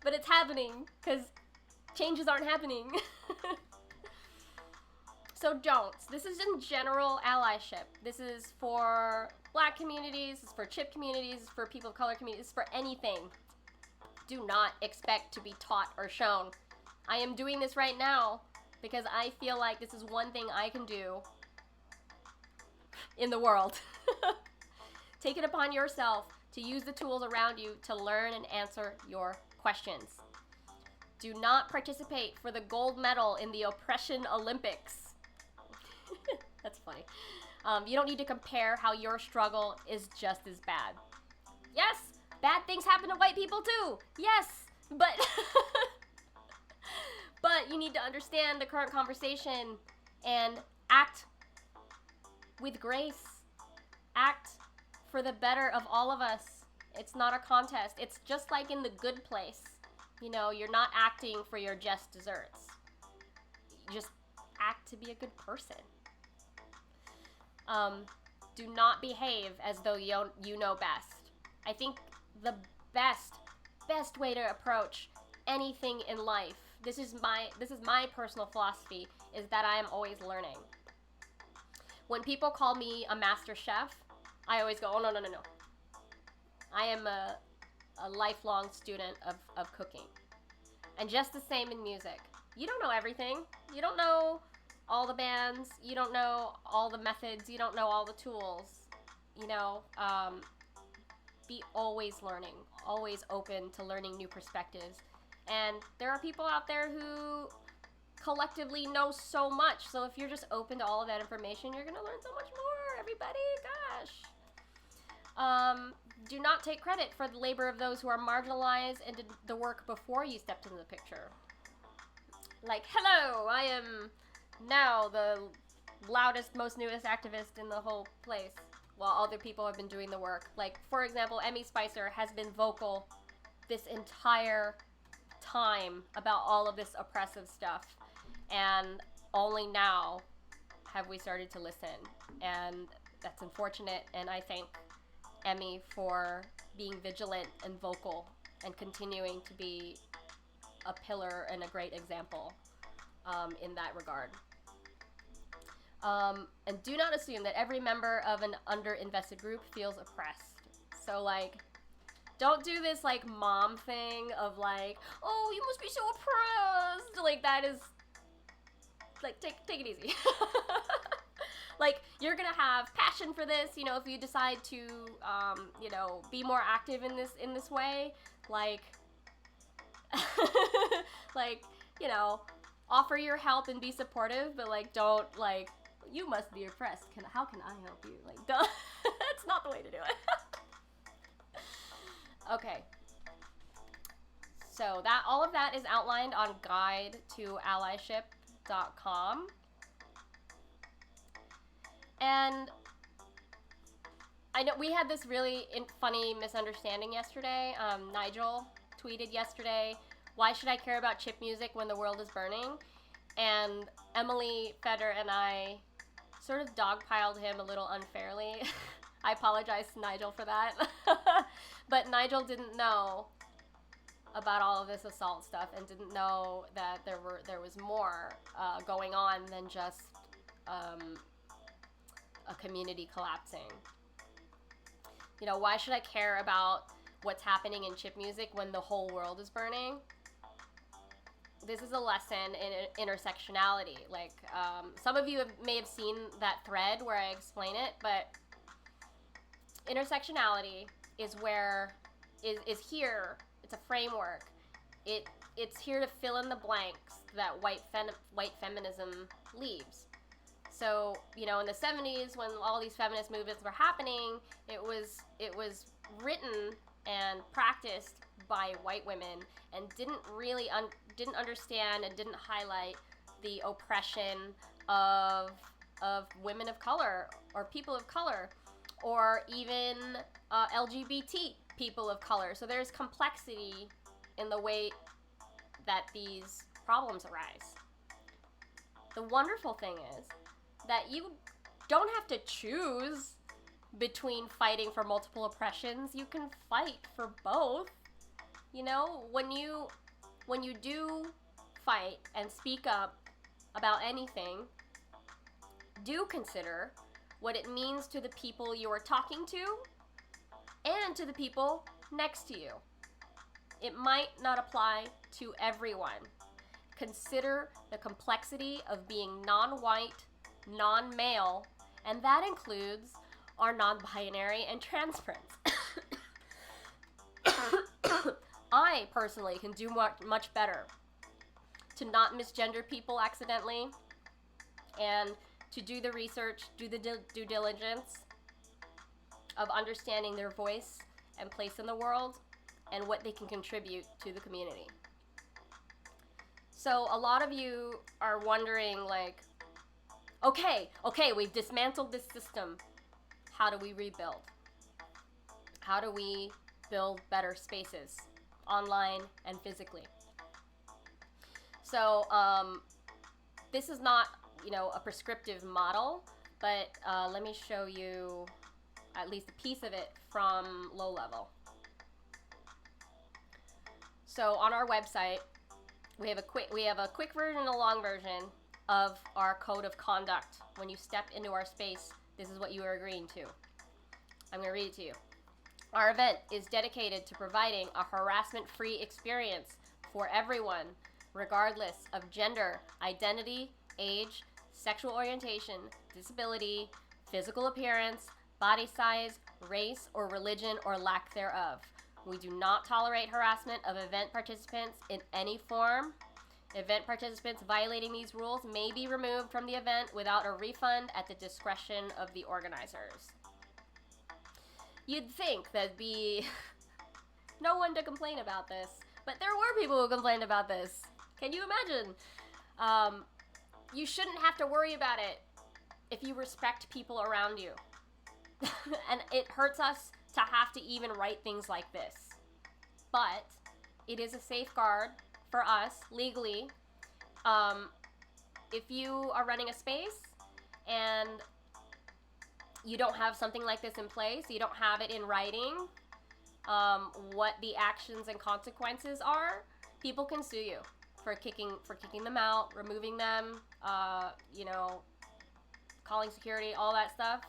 But it's happening, because changes aren't happening. So don't. This is in general allyship. This is for Black communities, this is for chip communities, this is for people of color communities, this is for anything. Do not expect to be taught or shown. I am doing this right now because I feel like this is one thing I can do in the world. Take it upon yourself to use the tools around you to learn and answer your questions. Do not participate for the gold medal in the Oppression Olympics. That's funny. You don't need to compare how your struggle is just as bad. Yes, bad things happen to white people too. Yes, but but you need to understand the current conversation and act with grace. Act for the better of all of us. It's not a contest. It's just like in The Good Place. You're not acting for your just desserts. You just act to be a good person. Do not behave as though you know best. I think the best way to approach anything in life, this is my personal philosophy, is that I am always learning. When people call me a master chef, I always go, oh, no. I am a lifelong student of cooking. And just the same in music. You don't know everything. You don't know all the bands. You don't know all the methods. You don't know all the tools. Be always learning, always open to learning new perspectives. And there are people out there who collectively know so much. So if you're just open to all of that information, you're going to learn so much more, everybody. Gosh. Do not take credit for the labor of those who are marginalized and did the work before you stepped into the picture. Like, hello, I am now the loudest, most newest activist in the whole place, while other people have been doing the work. Like, for example, Emmy Spicer has been vocal this entire time about all of this oppressive stuff, and only now have we started to listen, and that's unfortunate, and I thank Emmy for being vigilant and vocal and continuing to be a pillar and a great example in that regard. And do not assume that every member of an underinvested group feels oppressed. So, don't do this, mom thing of, oh, you must be so oppressed. That is, take it easy. You're gonna have passion for this, if you decide to, be more active in this way, offer your help and be supportive, but, don't, you must be oppressed. How can I help you? Don't, that's not the way to do it. Okay. So that all of that is outlined on guide-to-allyship.com. And I know we had this really funny misunderstanding yesterday. Nigel tweeted yesterday, "Why should I care about chip music when the world is burning?" And Emily Feder and I sort of dogpiled him a little unfairly. I apologize to Nigel for that. But Nigel didn't know about all of this assault stuff and didn't know that there was more going on than just a community collapsing. You know, why should I care about what's happening in chip music when the whole world is burning? This is a lesson in intersectionality. Like, some of you may have seen that thread where I explain it, but intersectionality is is here. It's a framework. It's here to fill in the blanks that white feminism leaves. So, you know, in the 70s, when all these feminist movements were happening, it was written and practiced by white women and didn't understand and didn't highlight the oppression of women of color or people of color or even LGBT people of color. So there's complexity in the way that these problems arise. The wonderful thing is that you don't have to choose between fighting for multiple oppressions. You can fight for both. You know, when you do fight and speak up about anything, do consider what it means to the people you are talking to and to the people next to you. It might not apply to everyone. Consider the complexity of being non-white, non-male, and that includes our non-binary and trans friends. I personally can do much better to not misgender people accidentally and to do the research, do the due diligence of understanding their voice and place in the world and what they can contribute to the community. So a lot of you are wondering, like, okay, we've dismantled this system. How do we rebuild? How do we build better spaces, online and physically? So this is not, you know, a prescriptive model, but let me show you at least a piece of it from Low Level. So on our website, we have a quick version and a long version of our code of conduct. When you step into our space, this is what you are agreeing to. I'm going to read it to you. Our event is dedicated to providing a harassment-free experience for everyone, regardless of gender, identity, age, sexual orientation, disability, physical appearance, body size, race, or religion, or lack thereof. We do not tolerate harassment of event participants in any form. Event participants violating these rules may be removed from the event without a refund at the discretion of the organizers. You'd think there'd be no one to complain about this, but there were people who complained about this. Can you imagine? You shouldn't have to worry about it if you respect people around you. And it hurts us to have to even write things like this. But it is a safeguard for us legally. If you are running a space and you don't have something like this in place, you don't have it in writing, what the actions and consequences are, people can sue you for kicking them out, removing them, calling security, all that stuff.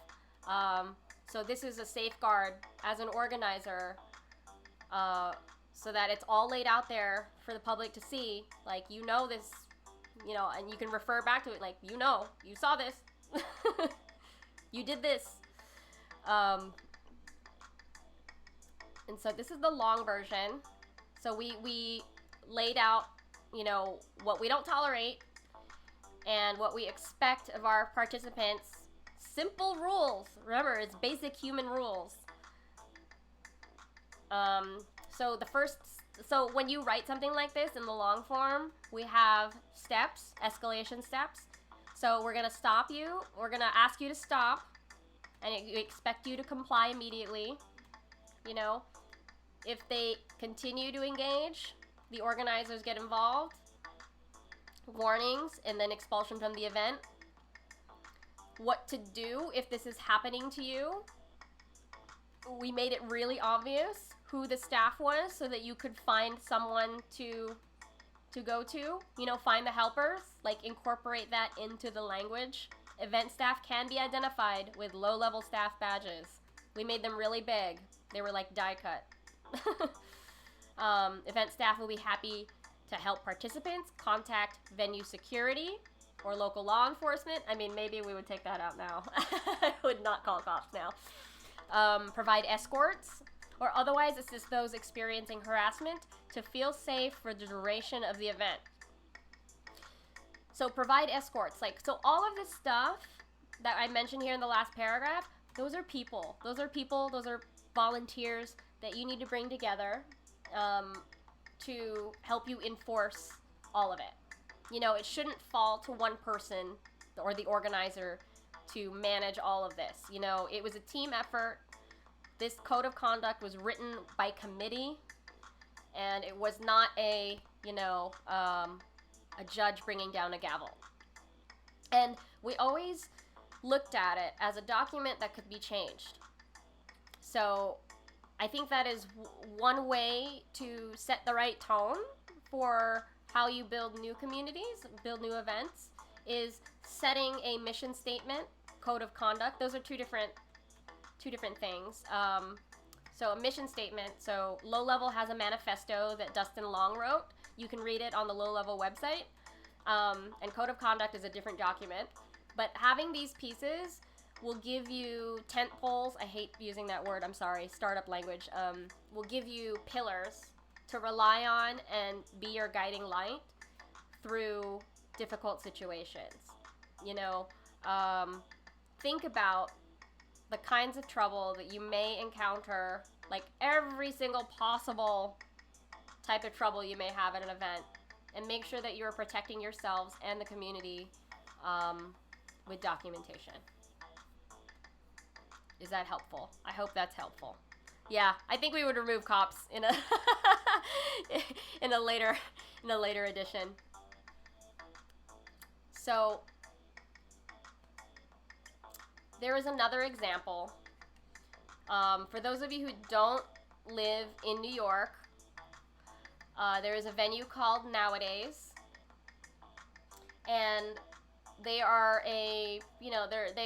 So this is a safeguard as an organizer, so that it's all laid out there for the public to see. Like, you know this, and you can refer back to it. Like, you saw this. You did this. And so this is the long version. So we laid out, what we don't tolerate and what we expect of our participants. Simple rules. Remember, it's basic human rules. So the first So when you write something like this in the long form, we have steps, escalation steps. So we're going to stop you. We're going to ask you to stop, and we expect you to comply immediately. You know, if they continue to engage, the organizers get involved. Warnings, and then expulsion from the event. What to do if this is happening to you. We made it really obvious who the staff was so that you could find someone to go to. You know, find the helpers, like incorporate that into the language. Event staff can be identified with low-level staff badges. We made them really big. They were like die cut. Event staff will be happy to help participants contact venue security or local law enforcement. I mean, maybe we would take that out now. I would not call cops now. Provide escorts or otherwise assist those experiencing harassment to feel safe for the duration of the event. So provide escorts. So all of this stuff that I mentioned here in the last paragraph, those are people. Those are volunteers that you need to bring together to help you enforce all of it. You know, it shouldn't fall to one person or the organizer to manage all of this. You know, it was a team effort. This code of conduct was written by committee, and it was not a judge bringing down a gavel. And we always looked at it as a document that could be changed. So I think that is one way to set the right tone for how you build new communities, build new events, is setting a mission statement, code of conduct. Those are two different things. So a mission statement, so Low Level has a manifesto that Dustin Long wrote. You can read it on the Low Level website. And code of conduct is a different document. But having these pieces will give you tent poles. I hate using that word, I'm sorry, startup language. Will give you pillars to rely on and be your guiding light through difficult situations. You know, think about the kinds of trouble that you may encounter, like every single possible type of trouble you may have at an event, and make sure that you're protecting yourselves and the community with documentation. Is that helpful? I hope that's helpful. Yeah, I think we would remove cops in a in a later edition. So there is another example. For those of you who don't live in New York, there is a venue called Nowadays, and they are they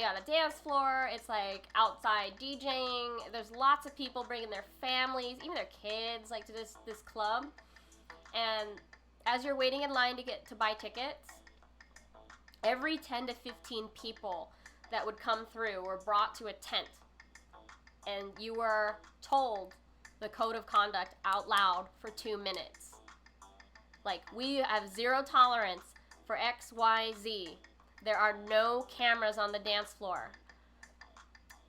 got a dance floor. It's like outside DJing. There's lots of people bringing their families, even their kids, like to this club. And as you're waiting in line to buy tickets, every 10 to 15 people that would come through were brought to a tent, and you were told the code of conduct out loud for 2 minutes. Like, we have zero tolerance for X, Y, Z. There are no cameras on the dance floor.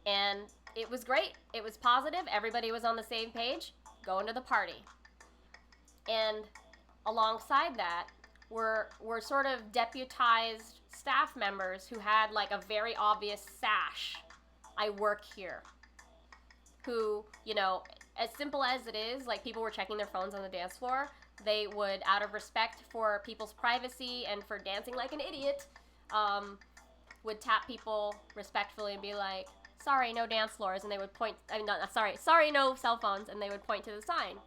And it was great. It was positive. Everybody was on the same page, going to the party. And alongside that were sort of deputized staff members who had like a very obvious sash. I work here. Who, you know, as simple as it is, like people were checking their phones on the dance floor. They would, out of respect for people's privacy and for dancing like an idiot, would tap people respectfully and be like, sorry, no dance floors, and they would point, sorry, no cell phones, and they would point to the sign.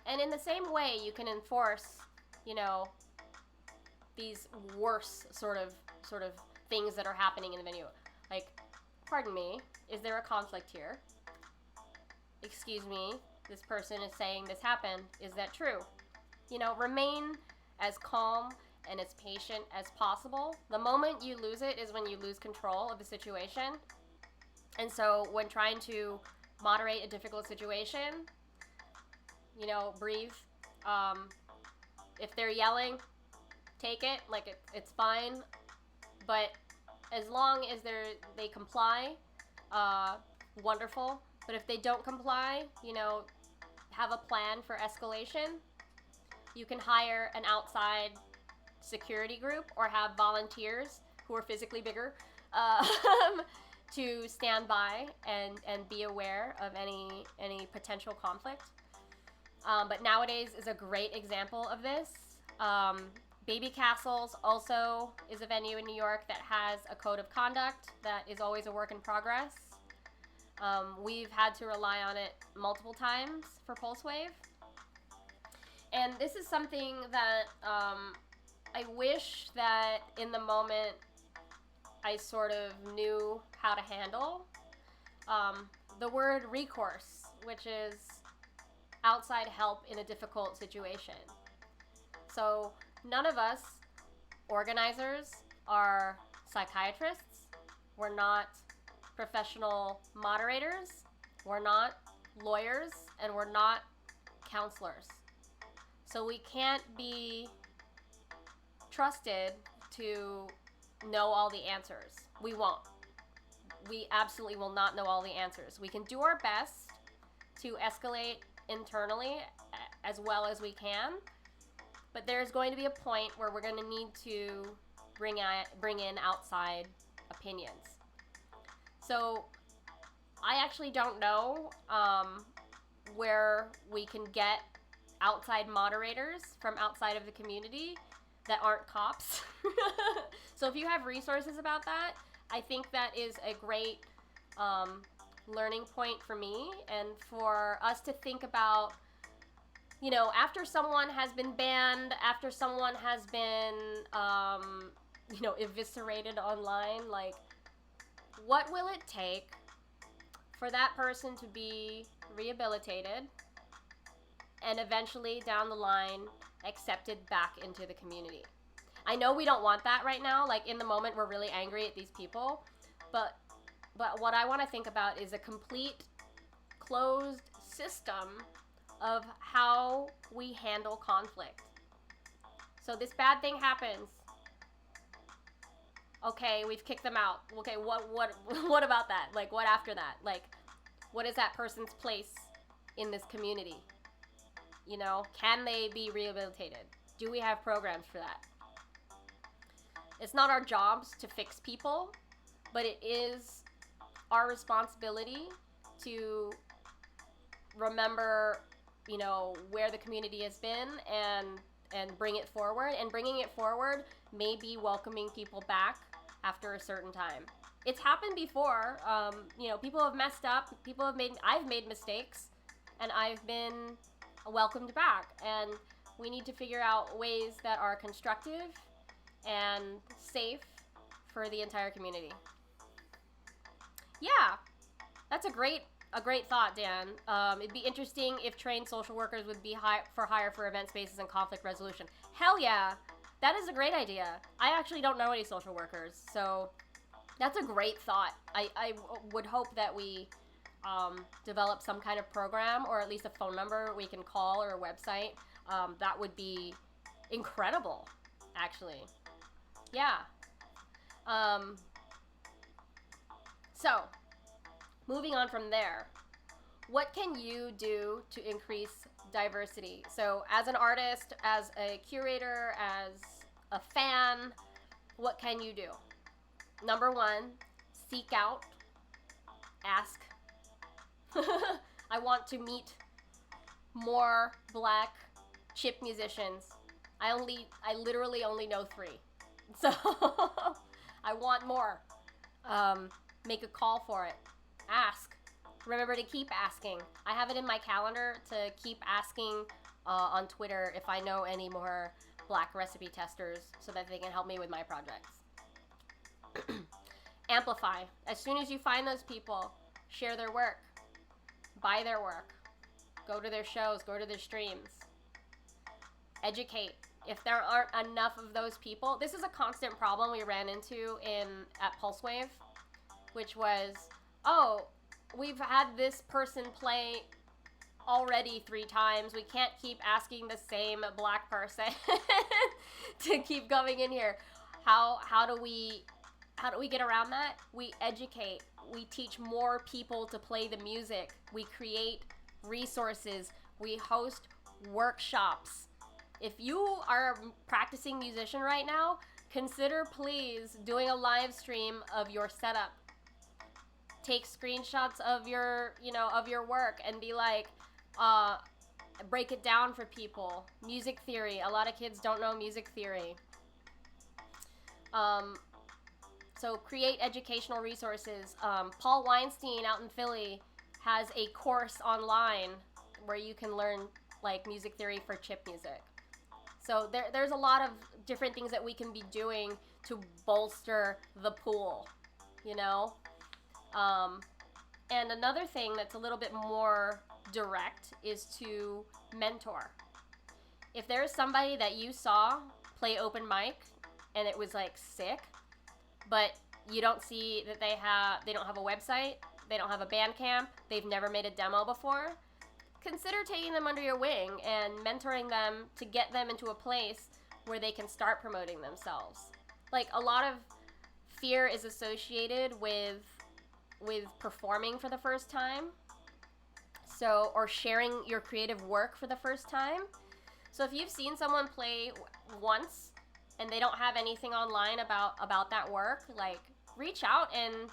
And in the same way, you can enforce, you know, these worse sort of things that are happening in the venue. Like, pardon me, is there a conflict here? Excuse me, this person is saying this happened. Is that true? You know, remain as calm and as patient as possible. The moment you lose it is when you lose control of the situation. And so when trying to moderate a difficult situation, you know, breathe. If they're yelling, take it, like it's fine. But as long as they comply, wonderful. But if they don't comply, you know, have a plan for escalation, you can hire an outside security group or have volunteers who are physically bigger to stand by and be aware of any potential conflict. But Nowadays is a great example of this. Baby Castles also is a venue in New York that has a code of conduct that is always a work in progress. We've had to rely on it multiple times for Pulsewave. And this is something that I wish that in the moment I sort of knew how to handle. The word recourse, which is outside help in a difficult situation. So none of us organizers are psychiatrists. We're not professional moderators. We're not lawyers, and we're not counselors. So we can't be trusted to know all the answers. We won't. We absolutely will not know all the answers. We can do our best to escalate internally as well as we can, but there's going to be a point where we're going to need to bring in outside opinions. So I actually don't know where we can get outside moderators from outside of the community that aren't cops. So if you have resources about that, I think that is a great learning point for me and for us to think about, you know, after someone has been banned, after someone has been, eviscerated online, like, what will it take for that person to be rehabilitated and eventually down the line accepted back into the community? I know we don't want that right now. Like, in the moment, we're really angry at these people, but what I want to think about is a complete closed system of how we handle conflict. So this bad thing happens. Okay, we've kicked them out. Okay, what about that? Like, what after that? Like, what is that person's place in this community? You know, can they be rehabilitated? Do we have programs for that? It's not our jobs to fix people, but it is our responsibility to remember, you know, where the community has been and bring it forward. And bringing it forward may be welcoming people back after a certain time. It's happened before. People have messed up. I've made mistakes, and I've been welcomed back. And we need to figure out ways that are constructive and safe for the entire community. Yeah, that's a great thought, Dan. It'd be interesting if trained social workers would be hire for event spaces and conflict resolution. Hell yeah, that is a great idea. I actually don't know any social workers, so that's a great thought. I would hope that we develop some kind of program, or at least a phone number we can call, or a website. That would be incredible, actually. Yeah. So, moving on from there, what can you do to increase diversity? So, as an artist, as a curator, as a fan, what can you do? Number one, seek out, ask. I want to meet more Black chip musicians. I literally only know 3. So, I want more. Make a call for it. Ask. Remember to keep asking. I have it in my calendar to keep asking on Twitter if I know any more Black recipe testers so that they can help me with my projects. Amplify. As soon as you find those people, share their work. Buy their work. Go to their shows. Go to their streams. Educate. If there aren't enough of those people, this is a constant problem we ran into at Pulsewave, which was, we've had this person play already 3 times. We can't keep asking the same Black person to keep coming in here. How do we get around that? We educate. We teach more people to play the music. We create resources. We host workshops. If you are a practicing musician right now, consider please doing a live stream of your setup. Take screenshots of your, of your work and be like, break it down for people. Music theory. A lot of kids don't know music theory. So create educational resources. Paul Weinstein out in Philly has a course online where you can learn like music theory for chip music. So there's a lot of different things that we can be doing to bolster the pool, And another thing that's a little bit more direct is to mentor. If there is somebody that you saw play open mic and it was like sick, but you don't see that they don't have a website, they don't have a Bandcamp, they've never made a demo before, consider taking them under your wing and mentoring them to get them into a place where they can start promoting themselves. Like, a lot of fear is associated with performing for the first time, or sharing your creative work for the first time. So if you've seen someone play once and they don't have anything online about that work, like, reach out and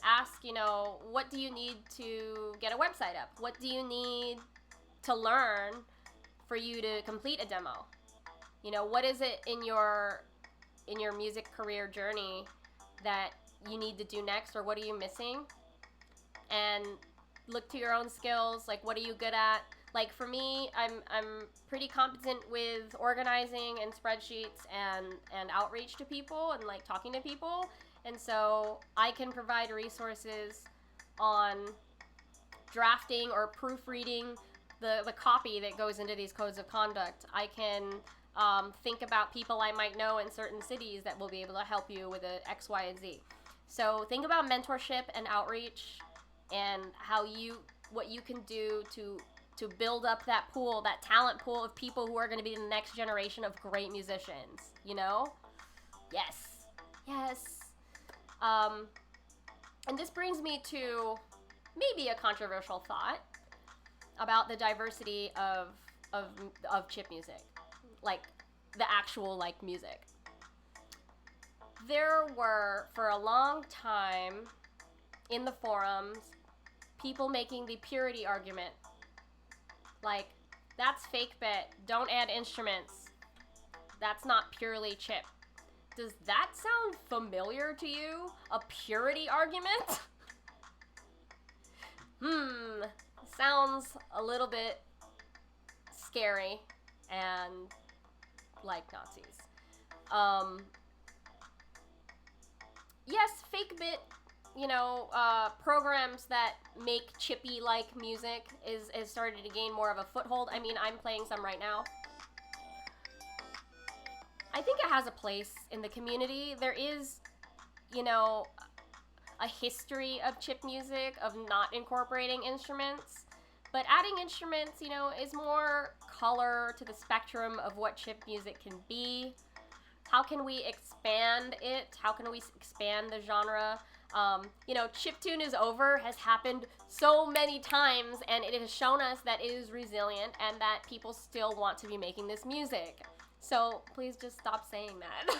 ask, what do you need to get a website up? What do you need to learn for you to complete a demo? What is it in your music career journey that you need to do next, or what are you missing? And look to your own skills. Like, what are you good at? Like, for me, I'm pretty competent with organizing and spreadsheets and outreach to people and like talking to people. And so I can provide resources on drafting or proofreading the copy that goes into these codes of conduct. I can think about people I might know in certain cities that will be able to help you with a X, Y, and Z. So think about mentorship and outreach and what you can do to build up that pool, that talent pool of people who are going to be the next generation of great musicians, Yes. And this brings me to maybe a controversial thought about the diversity of chip music, like the actual like music. There were, for a long time, in the forums, people making the purity argument. Like, that's fake bit, don't add instruments, that's not purely chip. Does that sound familiar to you? A purity argument? Sounds a little bit scary and like Nazis. Yes, fake bit, programs that make chippy-like music is started to gain more of a foothold. I mean, I'm playing some right now. I think it has a place in the community. There is, a history of chip music, of not incorporating instruments. But adding instruments, is more color to the spectrum of what chip music can be. How can we expand it? How can we expand the genre? Chiptune is over has happened so many times, and it has shown us that it is resilient and that people still want to be making this music. So please just stop saying that.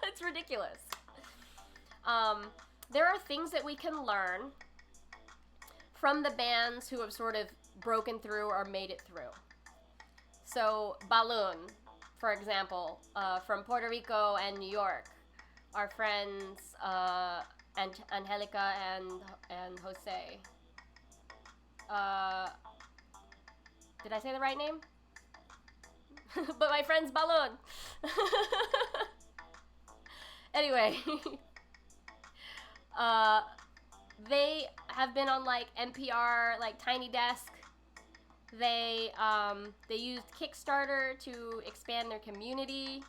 It's ridiculous. There are things that we can learn from the bands who have sort of broken through or made it through. So Balloon, for example, from Puerto Rico and New York, our friends Angelica and Jose. Did I say the right name? But my friend's Balloon. Anyway, they have been on like NPR, like Tiny Desk. They used Kickstarter to expand their community.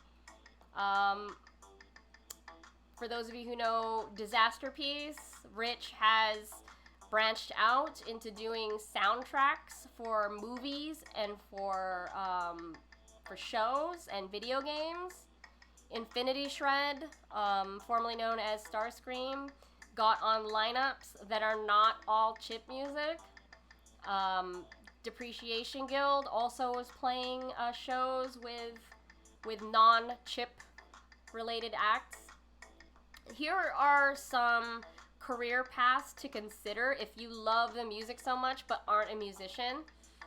For those of you who know Disaster Piece, Rich has branched out into doing soundtracks for movies and for shows and video games. Infinity Shred, formerly known as Starscream, got on lineups that are not all chip music. Depreciation Guild also was playing shows with non-chip related acts. Here are some career paths to consider if you love the music so much but aren't a musician.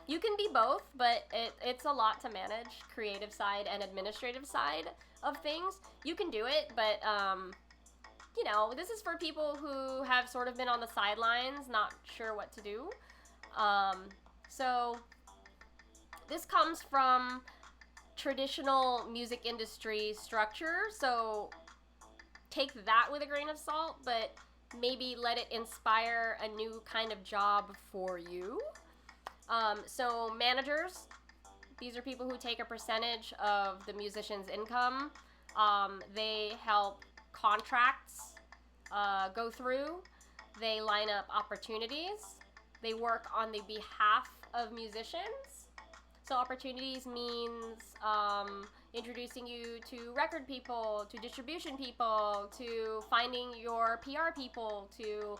You can be both, but it's a lot to manage, creative side and administrative side of things. You can do it, but you know, this is for people who have sort of been on the sidelines, not sure what to do. So this comes from traditional music industry structure, so take that with a grain of salt, but maybe let it inspire a new kind of job for you. So managers, these are people who take a percentage of the musician's income. They help contracts go through. They line up opportunities. They work on the behalf of musicians. So opportunities means introducing you to record people, to distribution people, to finding your PR people, to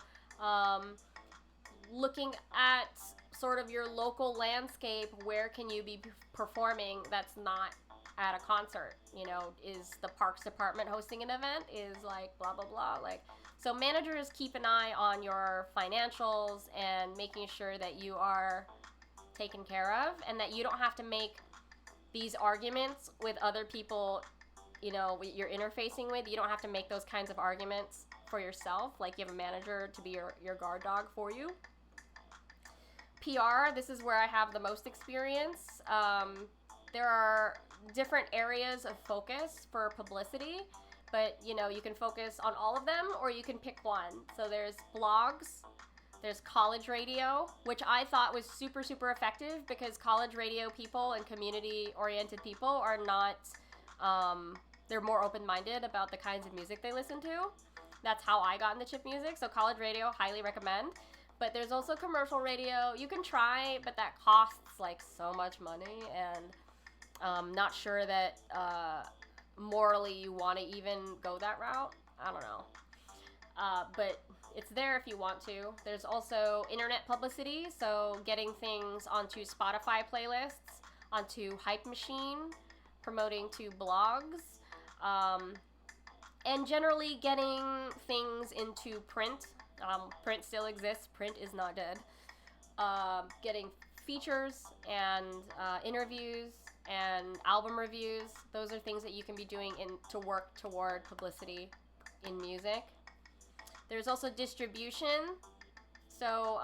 looking at sort of your local landscape. Where can you be performing that's not at a concert? You know, is the parks department hosting an event? Is like blah blah blah. Like, so managers keep an eye on your financials and making sure that you are taken care of, and that you don't have to make these arguments with other people, you know, you're interfacing with. You don't have to make those kinds of arguments for yourself. Like, you have a manager to be your guard dog for you. PR, this is where I have the most experience. There are different areas of focus for publicity, but you know, you can focus on all of them or you can pick one. So there's blogs, there's college radio, which I thought was super, super effective because college radio people and community-oriented people are not, they're more open-minded about the kinds of music they listen to. That's how I got into chip music, so college radio, highly recommend. But there's also commercial radio. You can try, but that costs like so much money, and I'm not sure that morally you want to even go that route. I don't know. But it's there if you want to. There's also internet publicity, so getting things onto Spotify playlists, onto Hype Machine, promoting to blogs, and generally getting things into print. Print still exists. Print is not dead. Getting features and interviews and album reviews. Those are things that you can be doing to work toward publicity in music. There's also distribution. So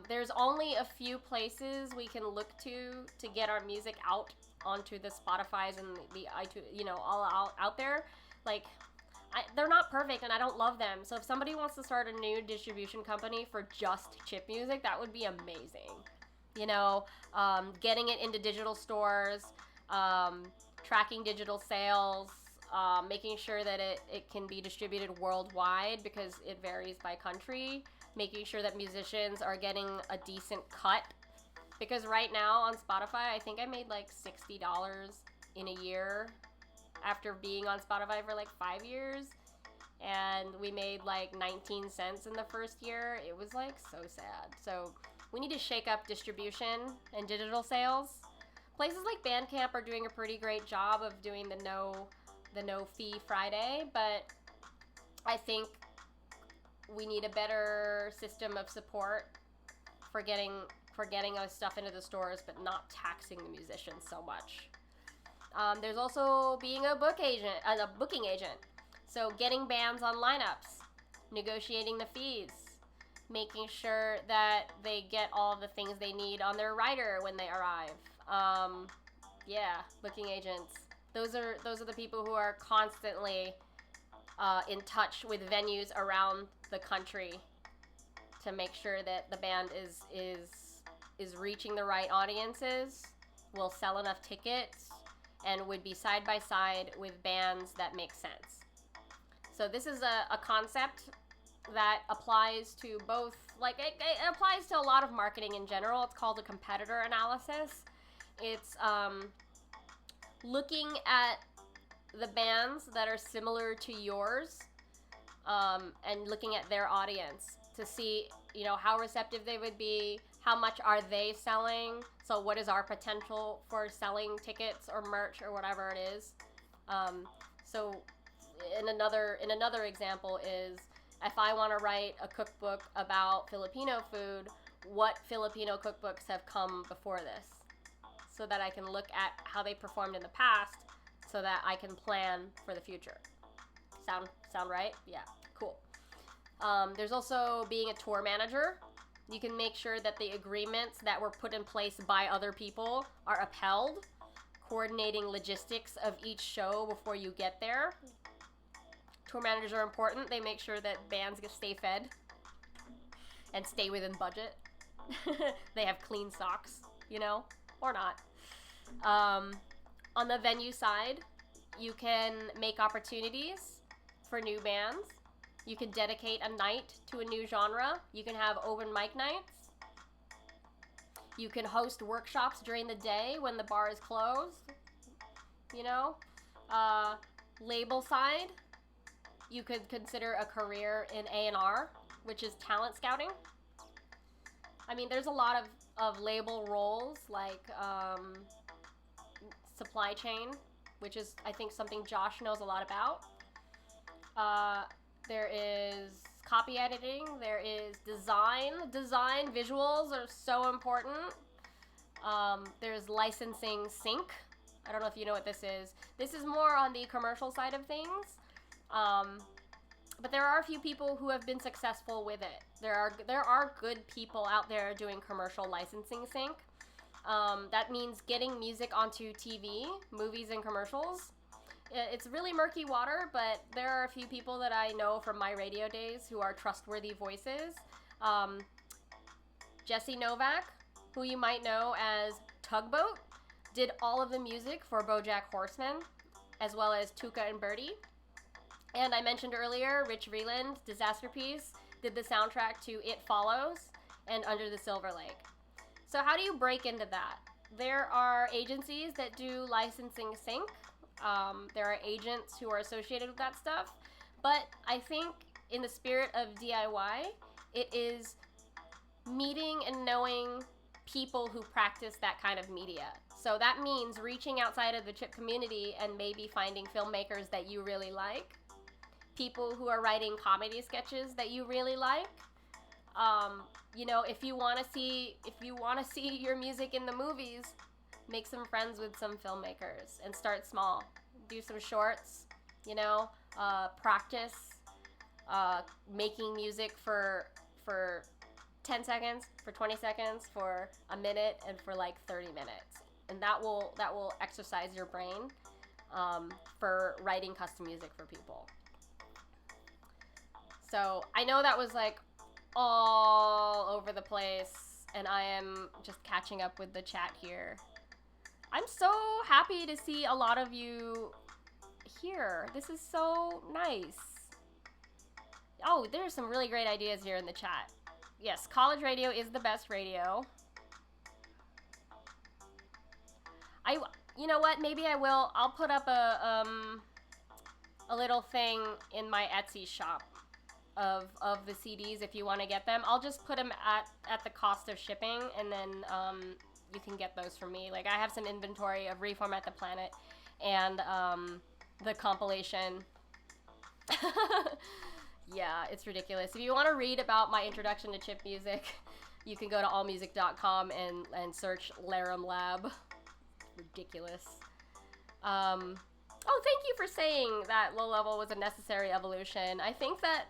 there's only a few places we can look to get our music out onto the Spotifys and the iTunes, you know, all out there. Like, they're not perfect, and I don't love them. So if somebody wants to start a new distribution company for just chip music, that would be amazing. You know, getting it into digital stores, tracking digital sales, making sure that it can be distributed worldwide because it varies by country, making sure that musicians are getting a decent cut. Because right now on Spotify, I think I made like $60 in a year after being on Spotify for like 5 years, and we made like 19 cents in the first year. It was like so sad. So we need to shake up distribution and digital sales. Places like Bandcamp are doing a pretty great job of doing the no fee Friday, but I think we need a better system of support for getting our stuff into the stores, but not taxing the musicians so much. There's also being a booking agent. So getting bands on lineups, negotiating the fees, making sure that they get all the things they need on their rider when they arrive. Booking agents. Those are the people who are constantly in touch with venues around the country to make sure that the band is reaching the right audiences, will sell enough tickets, and would be side by side with bands that make sense. So this is a concept that applies to both, like it applies to a lot of marketing in general. It's called a competitor analysis. It's looking at the bands that are similar to yours and looking at their audience to see, you know, how receptive they would be, how much are they selling? So what is our potential for selling tickets or merch or whatever it is? So in another example is, if I want to write a cookbook about Filipino food, what Filipino cookbooks have come before this, so that I can look at how they performed in the past, so that I can plan for the future. Sound right? Yeah, cool. There's also being a tour manager. You can make sure that the agreements that were put in place by other people are upheld, coordinating logistics of each show before you get there. Tour managers are important. They make sure that bands get stay fed and stay within budget. They have clean socks, or not. On the venue side, you can make opportunities for new bands. You can dedicate a night to a new genre. You can have open mic nights. You can host workshops during the day when the bar is closed. Label side, you could consider a career in A&R, which is talent scouting. I mean, there's a lot of label roles, like supply chain, which is, I think, something Josh knows a lot about. There is copy editing. There is design. Visuals are so important. There's licensing sync. I don't know if you know what this is. This is more on the commercial side of things. But there are a few people who have been successful with it. There are good people out there doing commercial licensing sync. That means getting music onto TV, movies, and commercials. It's really murky water, but there are a few people that I know from my radio days who are trustworthy voices. Jesse Novak, who you might know as Tugboat, did all of the music for BoJack Horseman, as well as Tuca and Birdie. And I mentioned earlier, Rich Vreeland, Disaster Piece, did the soundtrack to It Follows and Under the Silver Lake. So how do you break into that? There are agencies that do licensing sync. There are agents who are associated with that stuff. But I think in the spirit of DIY, it is meeting and knowing people who practice that kind of media. So that means reaching outside of the chip community and maybe finding filmmakers that you really like, people who are writing comedy sketches that you really like. If you want to see your music in the movies, make some friends with some filmmakers and start small. Do some shorts, practice making music for 10 seconds, for 20 seconds, for a minute, and for like 30 minutes. And that will exercise your brain for writing custom music for people. So I know that was like all over the place, and I am just catching up with the chat here. I'm so happy to see a lot of you here. This is so nice. Oh, there's some really great ideas here in the chat. Yes, college radio is the best radio. You know what? Maybe I will. I'll put up a little thing in my Etsy shop of the CDs if you want to get them. I'll just put them at the cost of shipping, and then you can get those from me. Like, I have some inventory of Reformat the Planet and the compilation. Yeah, it's ridiculous. If you want to read about my introduction to chip music, you can go to allmusic.com and search Larum Lab. Ridiculous. Thank you for saying that Low Level was a necessary evolution. I think that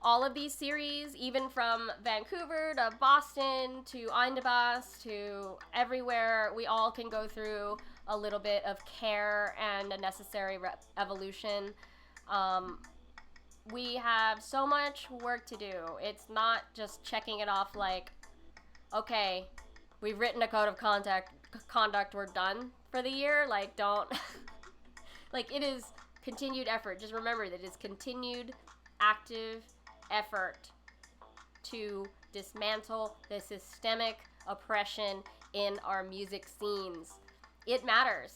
all of these series, even from Vancouver to Boston to Eindhoven to everywhere, we all can go through a little bit of care and a necessary evolution. We have so much work to do. It's not just checking it off like, okay, we've written a code of conduct, we're done for the year. Like, don't... Like, it is continued effort. Just remember that it's continued, active effort to dismantle the systemic oppression in our music scenes. It matters.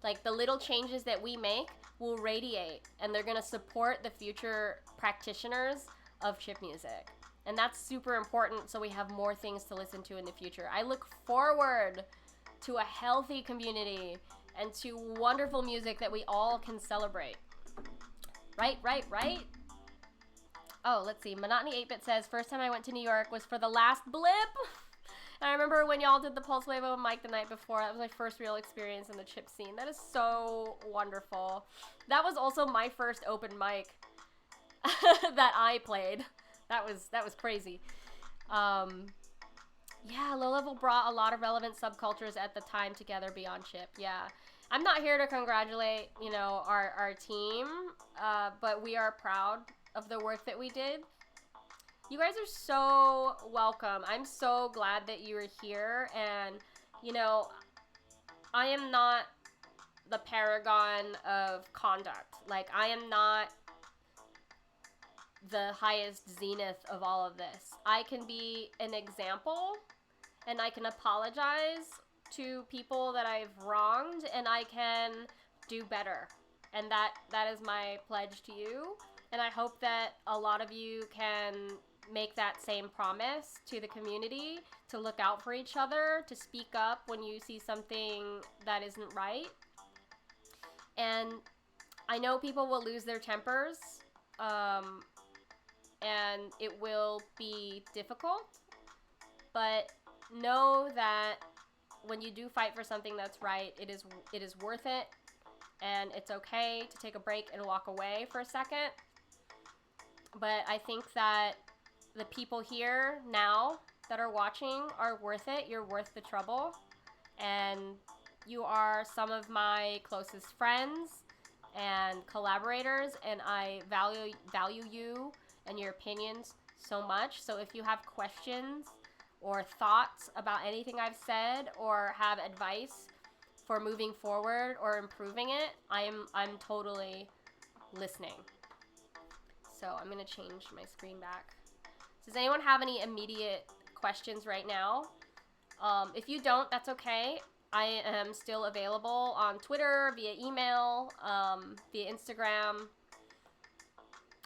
Like, the little changes that we make will radiate, and they're going to support the future practitioners of chip music. And that's super important so we have more things to listen to in the future. I look forward to a healthy community and to wonderful music that we all can celebrate. Right? Oh, let's see. Monotony 8-Bit says, first time I went to New York was for the last blip. And I remember when y'all did the Pulse Wave open mic the night before. That was my first real experience in the chip scene. That is so wonderful. That was also my first open mic that I played. That was crazy. Yeah, Low Level brought a lot of relevant subcultures at the time together beyond chip. Yeah. I'm not here to congratulate, our team, but we are proud of the work that we did. You guys are so welcome. I'm so glad that you were here, and, I am not the paragon of conduct. Like, I am not the highest zenith of all of this. I can be an example, and I can apologize to people that I've wronged, and I can do better. And that is my pledge to you. And I hope that a lot of you can make that same promise to the community, to look out for each other, to speak up when you see something that isn't right. And I know people will lose their tempers, and it will be difficult, but know that when you do fight for something that's right, it is worth it, and it's okay to take a break and walk away for a second. But I think that the people here now that are watching are worth it. You're worth the trouble, and you are some of my closest friends and collaborators, and I value you and your opinions so much. So if you have questions or thoughts about anything I've said, or have advice for moving forward or improving it, I'm totally listening. So I'm gonna change my screen back. Does anyone have any immediate questions right now? If you don't, that's okay. I am still available on Twitter, via email, via Instagram.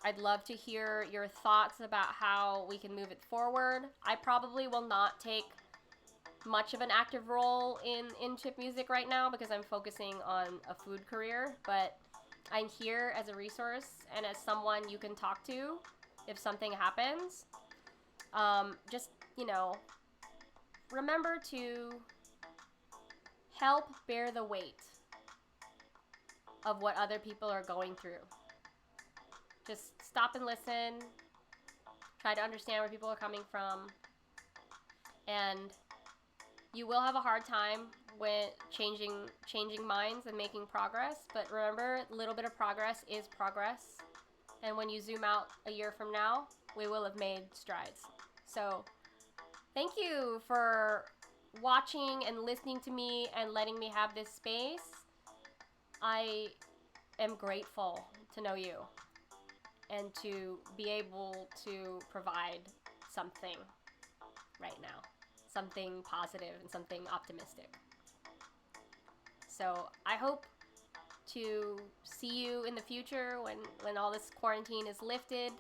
I'd love to hear your thoughts about how we can move it forward. I probably will not take much of an active role in chip music right now because I'm focusing on a food career, but I'm here as a resource and as someone you can talk to if something happens. Just, remember to help bear the weight of what other people are going through. Just stop and listen. Try to understand where people are coming from. And you will have a hard time with changing minds and making progress. But remember, a little bit of progress is progress. And when you zoom out a year from now, we will have made strides. So thank you for watching and listening to me and letting me have this space. I am grateful to know you and to be able to provide something right now, something positive and something optimistic. So I hope to see you in the future when all this quarantine is lifted.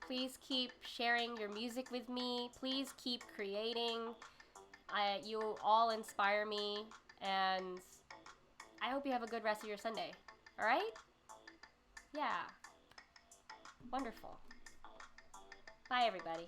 Please keep sharing your music with me. Please keep creating. You all inspire me, and I hope you have a good rest of your Sunday. All right? Yeah. Wonderful. Bye, everybody.